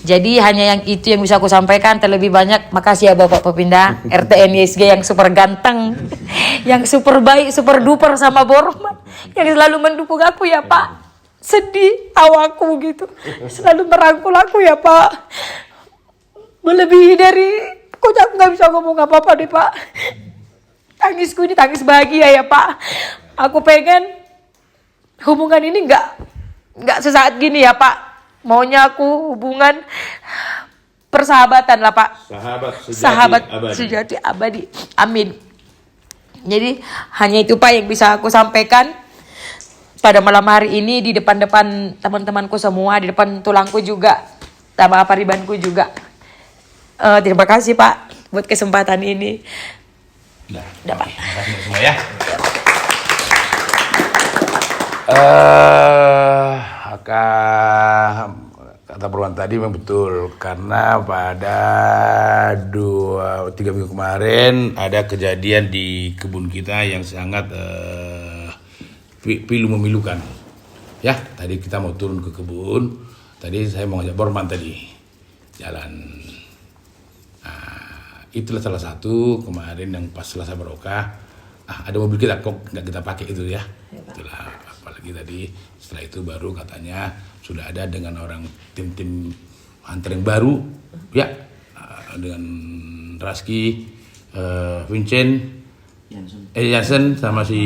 Jadi hanya yang itu yang bisa aku sampaikan. Terlebih banyak makasih ya Bapak Pepinda RTN YSG yang super ganteng. Yang super baik, super duper sama Borman. Yang selalu mendukung aku ya Pak. Sedih awakku gitu, selalu merangkul aku ya Pak. Melebihi dari, kok aku nggak bisa ngomong apa-apa deh Pak. tangisku ini tangis bahagia ya Pak. Aku pengen hubungan ini nggak sesaat gini ya Pak. Maunya aku hubungan persahabatan lah Pak. Sahabat sejati abadi. Amin. Jadi hanya itu Pak yang bisa aku sampaikan pada malam hari ini di depan-depan teman-temanku semua, di depan tulangku juga, sama paribanku juga. Terima kasih Pak buat kesempatan ini. Udah Pak. Terima kasih semua ya. Kata Purwan tadi memang betul, karena pada 3 minggu kemarin ada kejadian di kebun kita yang sangat pilu memilukan. Ya, tadi kita mau turun ke kebun, tadi saya mau ngajak Borman tadi jalan. Nah, itulah salah satu kemarin yang pas Selasa Barokah, ada mobil kita kok nggak kita pakai itu ya. Itulah, apalagi tadi setelah itu baru katanya sudah ada dengan orang tim hunter yang baru ya, dengan Raski, Vincent, Jansen sama si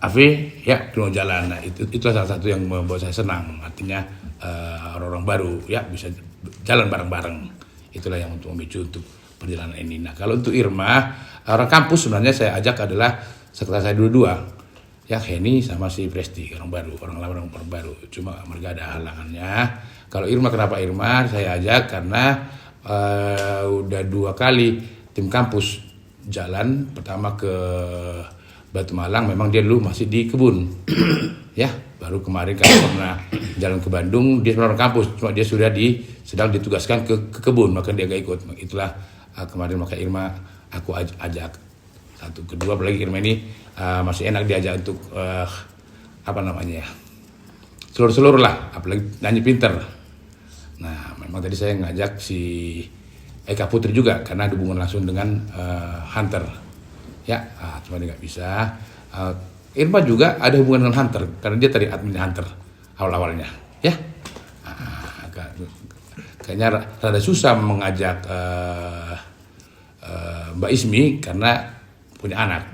Avi ya mau jalan. Nah, itulah salah satu yang membuat saya senang, artinya orang-orang baru ya bisa jalan bareng-bareng. Itulah yang untuk memicu untuk perjalanan ini. Nah, kalau untuk Irma, orang kampus sebenarnya saya ajak adalah sekitar saya dua-dua ya, Henny sama si Presti, orang baru, orang baru. Cuma mereka ada halangannya. Kalau Irma, kenapa Irma saya ajak? Karena udah 2 kali tim kampus jalan. Pertama ke Batu Malang, memang dia dulu masih di kebun ya. Baru kemarin kan pernah jalan ke Bandung, dia orang kampus, cuma dia sudah sedang ditugaskan ke kebun, maka dia gak ikut. Itulah kemarin maka Irma aku ajak. Satu, kedua, apalagi Irma ini masih enak diajak untuk seluruh lah, apalagi nyanyi pinter. Nah, memang tadi saya ngajak si Eka Putri juga karena ada hubungan langsung dengan Hunter ya. Cuma dia nggak bisa. Irma juga ada hubungan dengan Hunter karena dia tadi admin Hunter awal-awalnya ya. Kayaknya rada susah mengajak Mbak Ismi karena punya anak.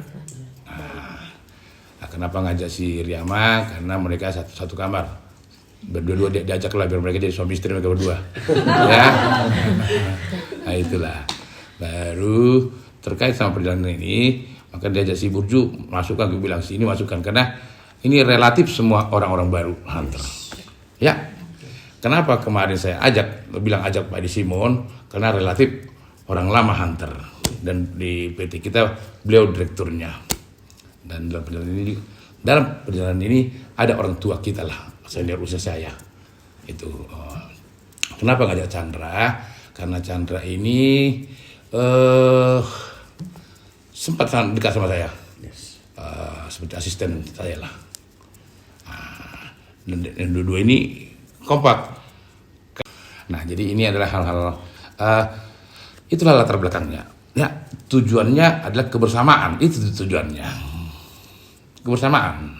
Nah, kenapa ngajak si Riyama? Karena mereka satu kamar, berdua diajak lah biar mereka jadi suami istri mereka berdua. Ya. Nah, itulah. Baru terkait sama perjalanan ini, maka diajak si Burju masukkan, gue bilang sini masukkan karena ini relatif semua orang-orang baru Hunter. Ya. Kenapa kemarin saya bilang ajak Pak Edi Simon? Karena relatif orang lama Hunter. Dan di PT kita beliau direkturnya. Dan dalam perjalanan ini ada orang tua kita lah, senior usia saya. Itu kenapa ngajak Chandra? Karena Chandra ini sempat sangat dekat sama saya, seperti asisten saya lah. Dan dua-dua ini kompak. Nah, jadi ini adalah hal-hal itulah latar belakangnya. Ya, tujuannya adalah kebersamaan. Itu tujuannya. Kebersamaan.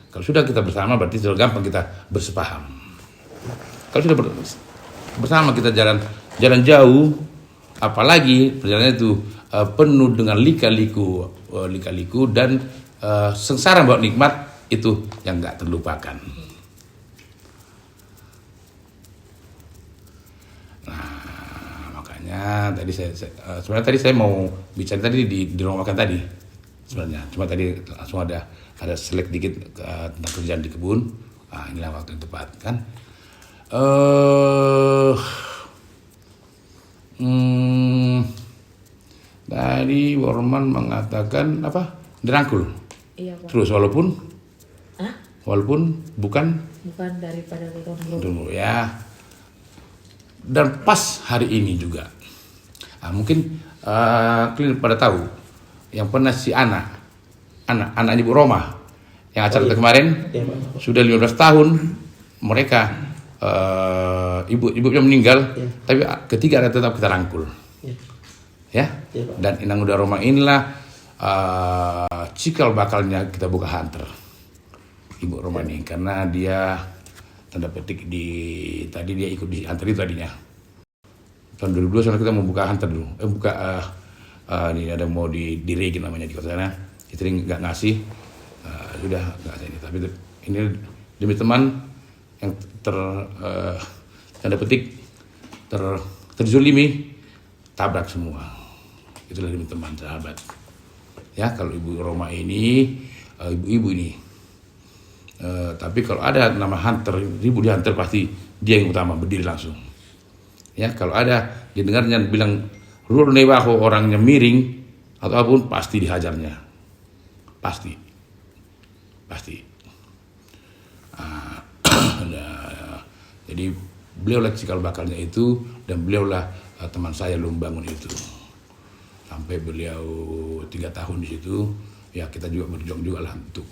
Kalau sudah kita bersama berarti sudah gampang kita bersepaham. Kalau sudah bersama kita jalan jauh, apalagi perjalanan itu penuh dengan lika-liku dan sengsara buat nikmat, itu yang nggak terlupakan. Tadi sebenarnya tadi saya mau bicara tadi di ruang makan tadi sebenarnya, cuma tadi langsung ada selek dikit tentang kerjaan di kebun. Inilah waktu yang tepat kan. Tadi Borman mengatakan apa? Dirangkul. Iya, Pak. Terus walaupun bukan daripada dulu ya. Dan pas hari ini juga, mungkin kalian pada tahu yang pernah si anaknya Ibu Roma yang acara kemarin sudah 15 tahun mereka ibunya meninggal, tapi ketiga ada tetap kita rangkul ya. Dan Inang Uda Roma inilah cikal bakalnya kita buka Hunter Ibu Roma ini, karena dia tanda petik tadi dia ikut di Hunter itu tadinya tahun 2002. Soalnya kita mau buka Hunter dulu, buka ini ada mau diregin namanya di kota sana, istri nggak ngasih, sudah nggak ada ini. Tapi ini demi teman yang tanda petik terzulimi, tabrak semua. Itulah demi teman, sahabat. Ya, kalau Ibu Roma ini, ibu-ibu ini. Tapi kalau ada nama hunter, ribu di hunter pasti dia yang utama, berdiri langsung. Ya, kalau ada didengarnya bilang Rul Nebaho orangnya miring atau apapun, pasti dihajarnya. Pasti. Jadi beliaulah cikal bakalnya itu, dan beliaulah teman saya membangun itu. Sampai beliau 3 tahun di situ, ya kita juga berjuang juga lah untuk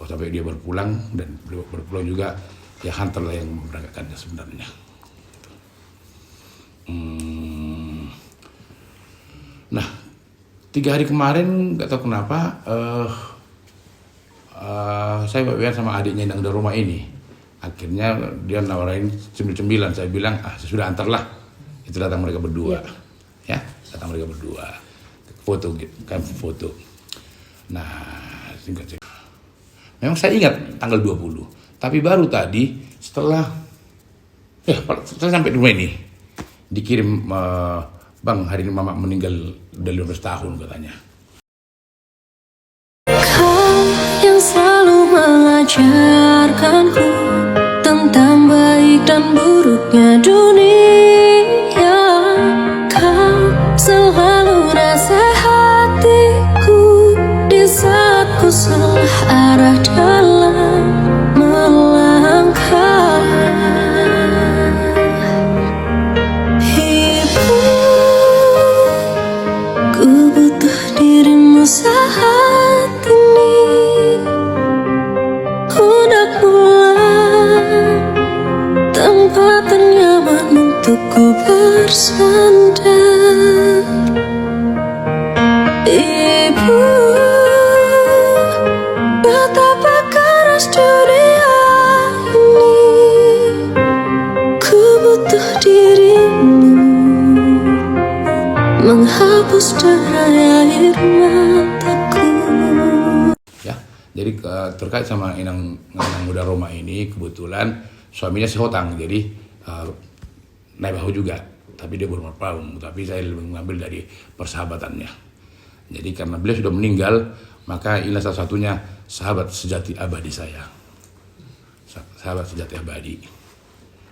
sampai dia berpulang, dan beliau berpulang juga, ya hunter lah yang memberangkatkannya sebenarnya. Nah, 3 hari kemarin nggak tahu kenapa saya berbicara sama adiknya yang udah rumah ini. Akhirnya dia nawarin 9, saya bilang sudah antarlah. Itu datang mereka berdua, ya datang mereka berdua, foto. Nah, singkat cerita, memang saya ingat tanggal 20, tapi baru tadi setelah sampai di rumah ini dikirim, Bang, hari ini Mama meninggal udah 15 tahun katanya. Kau yang selalu mengajarkanku tentang baik dan buruknya dunia. Kau selalu nasihatiku di saat ku salah arah dalam melangkah. Ibu, ku butuh dirimu saat ini. Udah pulang, tempat ternyaman untukku bersandar. Ibu, betapa keras dunia ini. Ku butuh dirimu, menghapus derai air mataku. Jadi terkait sama Inang Muda Roma ini, kebetulan suaminya sehotang, jadi Nebaho juga, tapi dia bermarpaung, tapi saya lebih mengambil dari persahabatannya. Jadi karena beliau sudah meninggal, maka inilah salah satunya sahabat sejati abadi saya. Sahabat sejati abadi.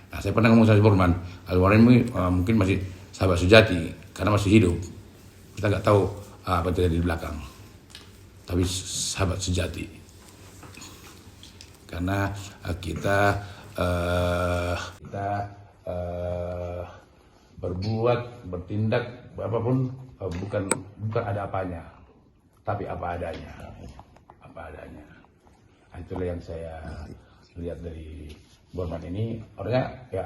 Nah, saya pernah ngomong sama Borman, Al-Warin mungkin masih sahabat sejati karena masih hidup. Kita nggak tahu apa yang terjadi di belakang. Tapi sahabat sejati, karena kita berbuat, bertindak apapun bukan ada apanya, tapi apa adanya. Itulah yang saya lihat dari Borman ini, orangnya ya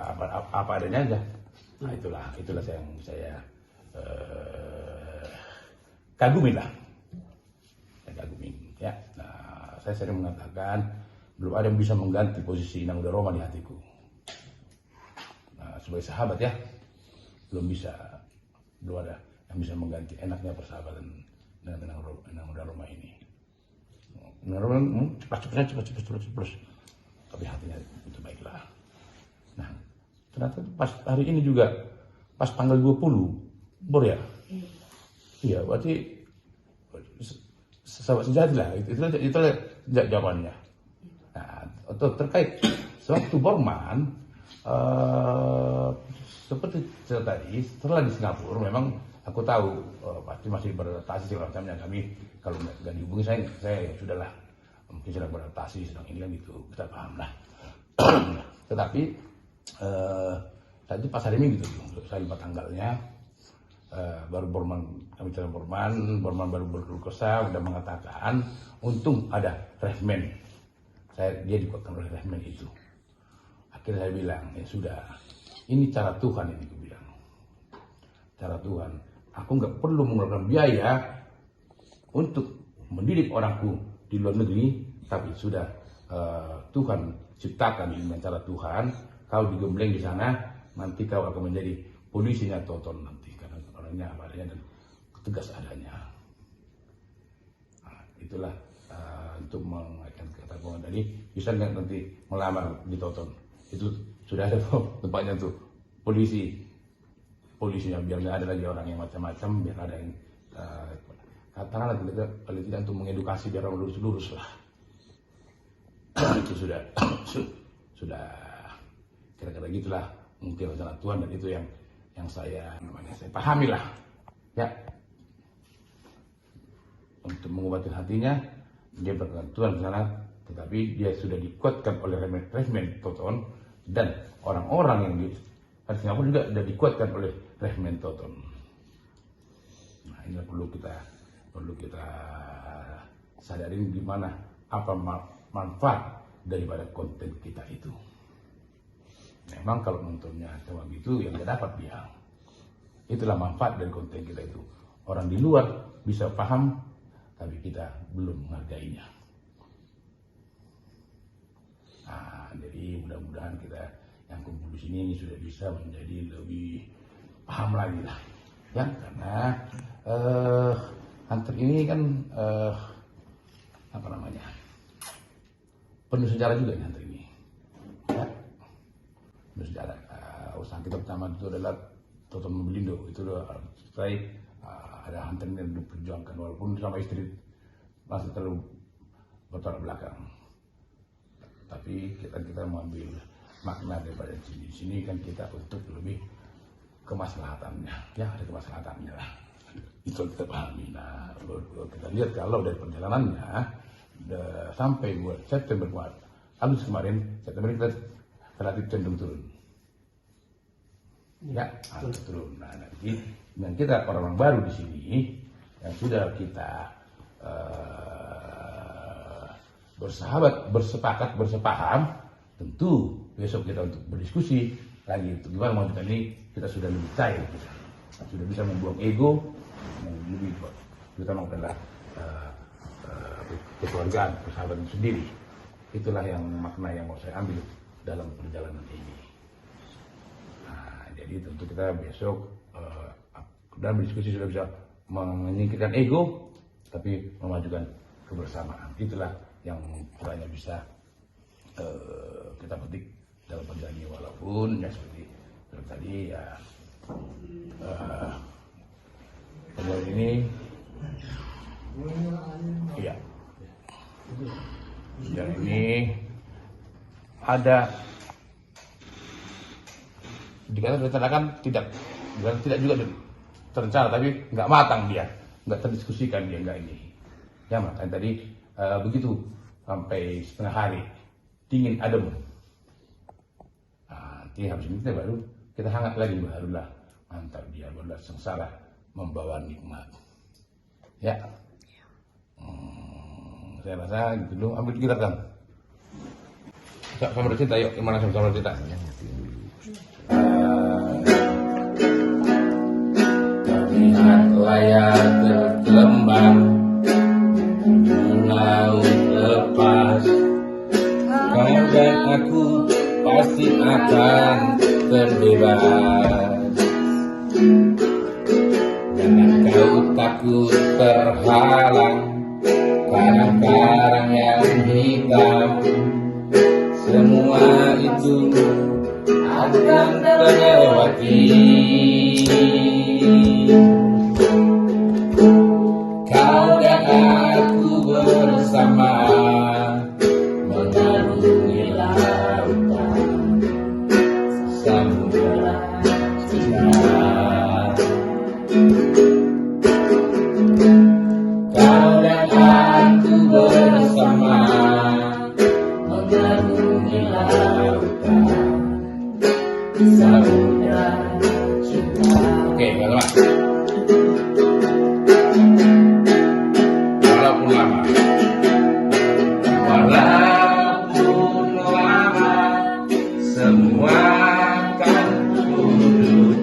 apa adanya aja. Nah, itulah yang saya kagumi lah. Ya, nah, saya sering mengatakan belum ada yang bisa mengganti posisi Inang Muda Roma di hatiku. Nah, sebagai sahabat ya, belum ada yang bisa mengganti enaknya persahabatan dengan Inang Muda Roma ini. Inang Roma ceplos, tapi hatinya itu baiklah. Nah, ternyata pas hari ini juga, pas tanggal 20, Bor ya? Iya, berarti sahabat sejati lah, itu jawabannya. Nah, untuk terkait sewaktu Borman, seperti cerita tadi, setelah di Singapura memang aku tahu pasti masih beradaptasi segala macamnya. Kami kalau nggak dihubungi saya sudahlah, mungkin sedang beradaptasi, sedang ini kan gitu, kita paham lah. Tetapi tadi pas hari Minggu gitu, saya lupa tanggalnya. Baru kami bicara Borman baru berkeluh kesah, udah mengatakan untung ada Refman, dia dikuatkan oleh Refman itu. Akhirnya saya bilang, ya sudah, ini cara Tuhan ini, aku bilang, cara Tuhan. Aku nggak perlu mengeluarkan biaya untuk mendidik orangku di luar negeri, tapi sudah Tuhan ciptakan dengan cara Tuhan. Kau digembleng di sana, nanti kau akan menjadi polisinya Toton nanti. Apa adanya, dan tegas adanya. Nah, itulah untuk mengaitkan kata hubungan tadi, bisa nggak nanti melamar di Toton? Itu sudah ada tempatnya tuh, polisinya, biar nggak ada lagi orang yang macam-macam, biar ada yang katakanlah paling tidak untuk mengedukasi biar orang lurus lah. Itu sudah kira-kira gitulah mungkin rencana Tuhan, dan itu yang saya pahami lah ya. Untuk mengobati hatinya dia berkenan Tuhan ke sana, tetapi dia sudah dikuatkan oleh Rehmen Toton, dan orang-orang yang di Singapura juga sudah dikuatkan oleh Rehmen Toton. Nah, ini perlu kita sadarin gimana apa manfaat daripada konten kita itu. Memang kalau nontonnya cuma gitu yang nggak dapat dia. Itulah manfaat dari konten kita itu. Orang di luar bisa paham, tapi kita belum menghargainya. Nah, jadi mudah-mudahan kita yang kumpul di sini sudah bisa menjadi lebih paham lagi lah, ya, karena Hunter ini kan penuh sejarah juga nih Hunter ini, ya, penuh sejarah. Usaha kita pertama itu adalah Toton Mobilindo, itu setelah ada Hunter yang diperjuangkan walaupun sama istri masih terlalu bertolak belakang, tapi kita mengambil makna daripada di sini kan kita untuk lebih kemaslahatannya, ya, ada kemaslahatannya lah, itu kita pahami. Nah, kita lihat kalau dari perjalanannya sampai buat September, Agustus kemarin, September kita relatif cenderung turun, ya, turun. Nah, nanti dengan kita orang-orang baru di sini yang sudah kita bersahabat, bersepaham, tentu besok kita untuk berdiskusi lagi untuk gimana mau ini, kita sudah lebih cair, kita sudah bisa membuang ego, lebih kita mau adalah kekeluargaan, persahabatan sendiri. Itulah yang makna yang mau saya ambil dalam perjalanan ini. Nah, jadi tentu kita besok dalam berdiskusi sudah bisa menyingkirkan ego, tapi memajukan kebersamaan. Itulah yang kiranya bisa kita petik dalam perjalanan ini, walaupun ya seperti tadi ya perjalanan ini iya, perjalanan ini ada dikatakan tidak juga terencana, tapi nggak matang dia, nggak terdiskusikan dia, nggak ini. Ya, makanya tadi begitu sampai setengah hari dingin adem. Nah, nanti habis ini kita baru kita hangat lagi, barulah mantap dia, barulah sengsara membawa nikmat. Ya, saya rasa gitu dulu. Ambil kita kan. Sama cerita, yuk gimana sama cerita? Terlihat layar tergelembang laut lepas, kau dan aku pasti akan terbebas. Jangan kau takut terhalang karang-karang yang hitam, semua itu akan terlewati. Kau dan aku bersama mengarungi lautan samudera cinta. Kau dan aku bersama mengarungi lautan samudera cinta. Oke, teman-teman. Walaupun lama semua kan tunduk,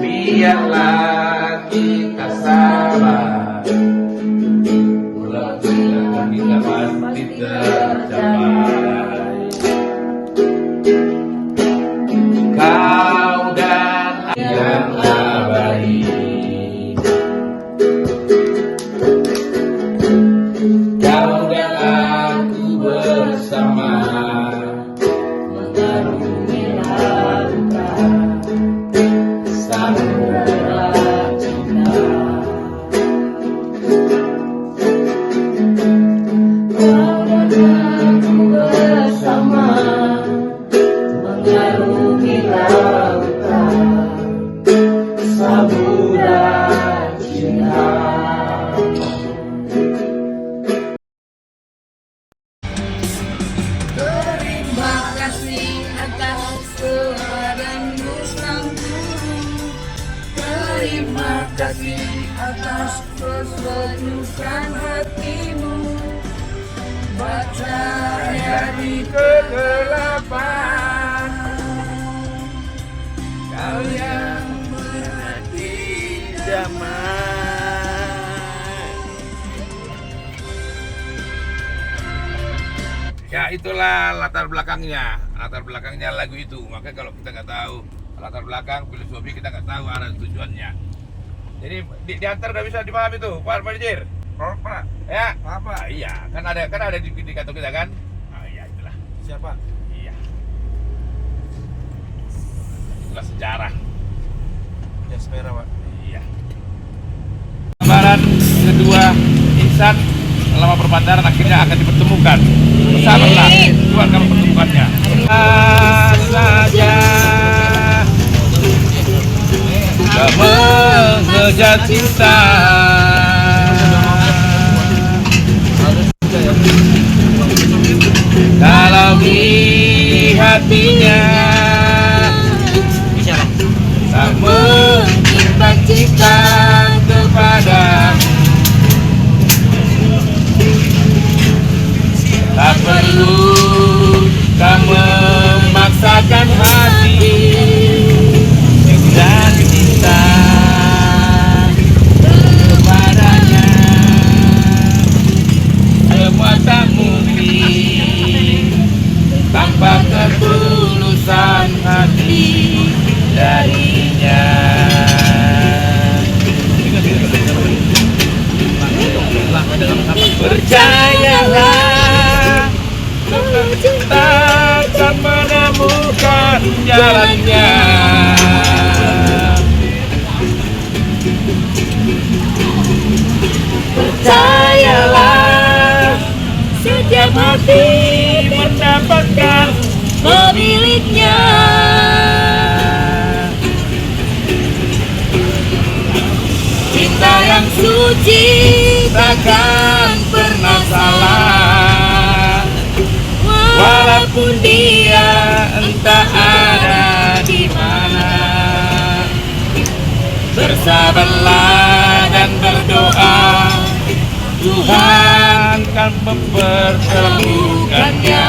biarlah kita sabar, bulan kita pasti tercapai. Kau dan yang abadi Kau dan aku bersama mengarungi lautan samudera cinta. Kau dan aku bersama mengarungi lautan samudera cinta. Terima kasih atas kehadiranmu sang guru. Terima kasih atas kesejukan hatimu. Bercahaya di kegelapan, kau yang berhati damai. Ya itulah latar belakangnya lagu itu. Makanya kalau kita nggak tahu latar belakang filosofi, kita nggak tahu arah tujuannya. Jadi diantar udah bisa dipahami tuh, Pak Marjir. Pak. Ya. Apa? Iya, kan ada di kantor kita kan? Oh iya itulah. Siapa? Iya. Itulah sejarah. Jas merah, Pak. Iya. Gambaran kedua insan selama perpandaran akhirnya akan dipertemukan. Bersabarlah, Tuhan akan mempertemukannya. Saja kamu mengejar cinta. Kalau di hatinya kamu kita cinta kepadamu, tak perlu kamu memaksakan hati dan cinta kepadanya. Semua tak mungkin tanpa ketulusan hati darinya. Percayalah, cinta akan menemukan jalannya. Percayalah, setiap hati mendapatkan pemiliknya. Cinta yang suci takkan pernah salah, walaupun dia entah ada di mana. Bersabarlah dan berdoa, Tuhan akan mempertemukannya.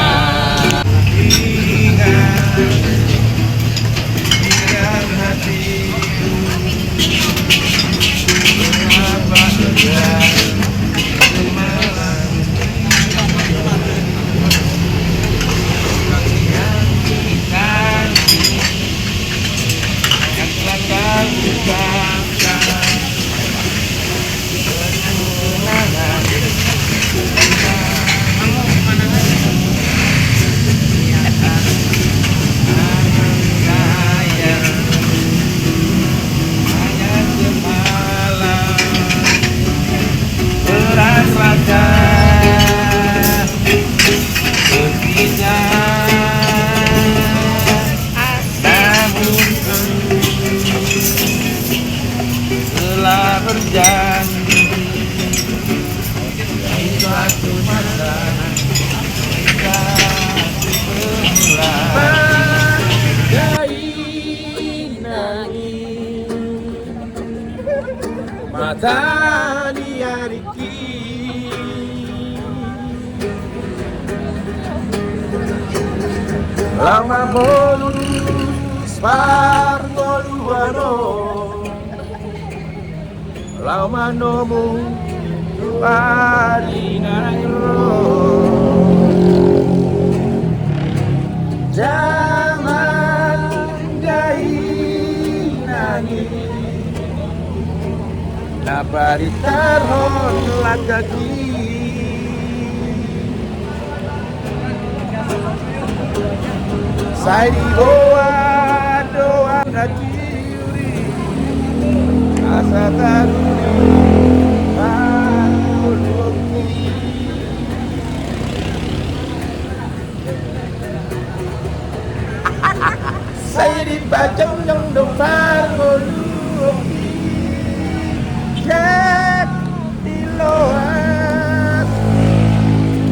Berjanji di suatu masa mata dia Riki lama bonus pargoluano lama nomu parinagro. Jangan gainani Napa ditaruh lagi Saya dibawa doa ngacuri asa saya dipajang yang depan ngoluki cek di loas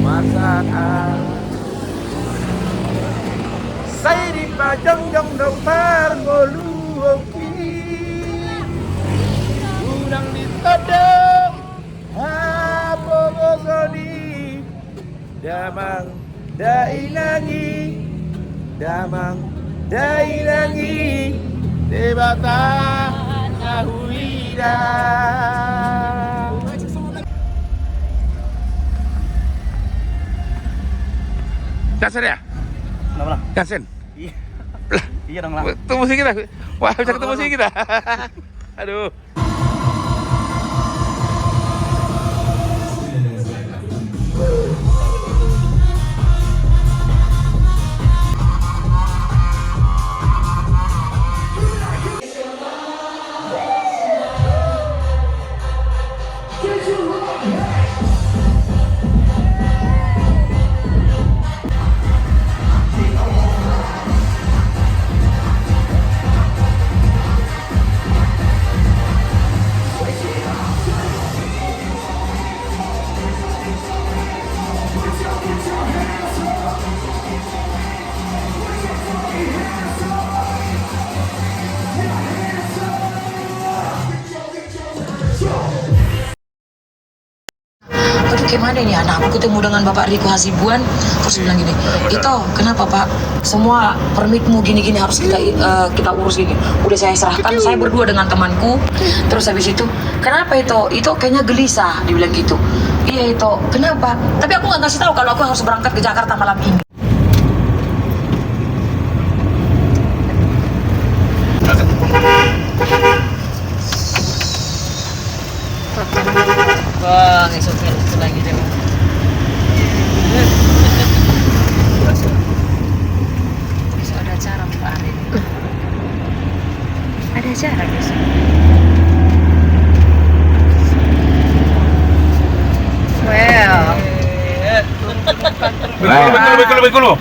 masakan saya dipajang yang depan ngoluki udang ditodong apa gosoni damang dainangi damang dainangi debata nahuida. Kasar ya? Kenapa lah? Kasen? Iya. Iya dong lah. Ketemu musik kita. Wah, bisa ketemu musik kita. Aduh. Aduh gimana ini anak aku ketemu dengan Bapak Riko Hasibuan terus bilang gini, itu kenapa Pak semua permitmu gini-gini harus kita urus gini. Udah saya serahkan, saya berdua dengan temanku. Terus habis itu kenapa itu kayaknya gelisah dibilang gitu. Iya itu kenapa, tapi aku nggak ngasih tahu kalau aku harus berangkat ke Jakarta malam ini. Bang, esoknya itu lagi deh. Besok ada acara Pak Arin. Ada acara besok. Well. Betul.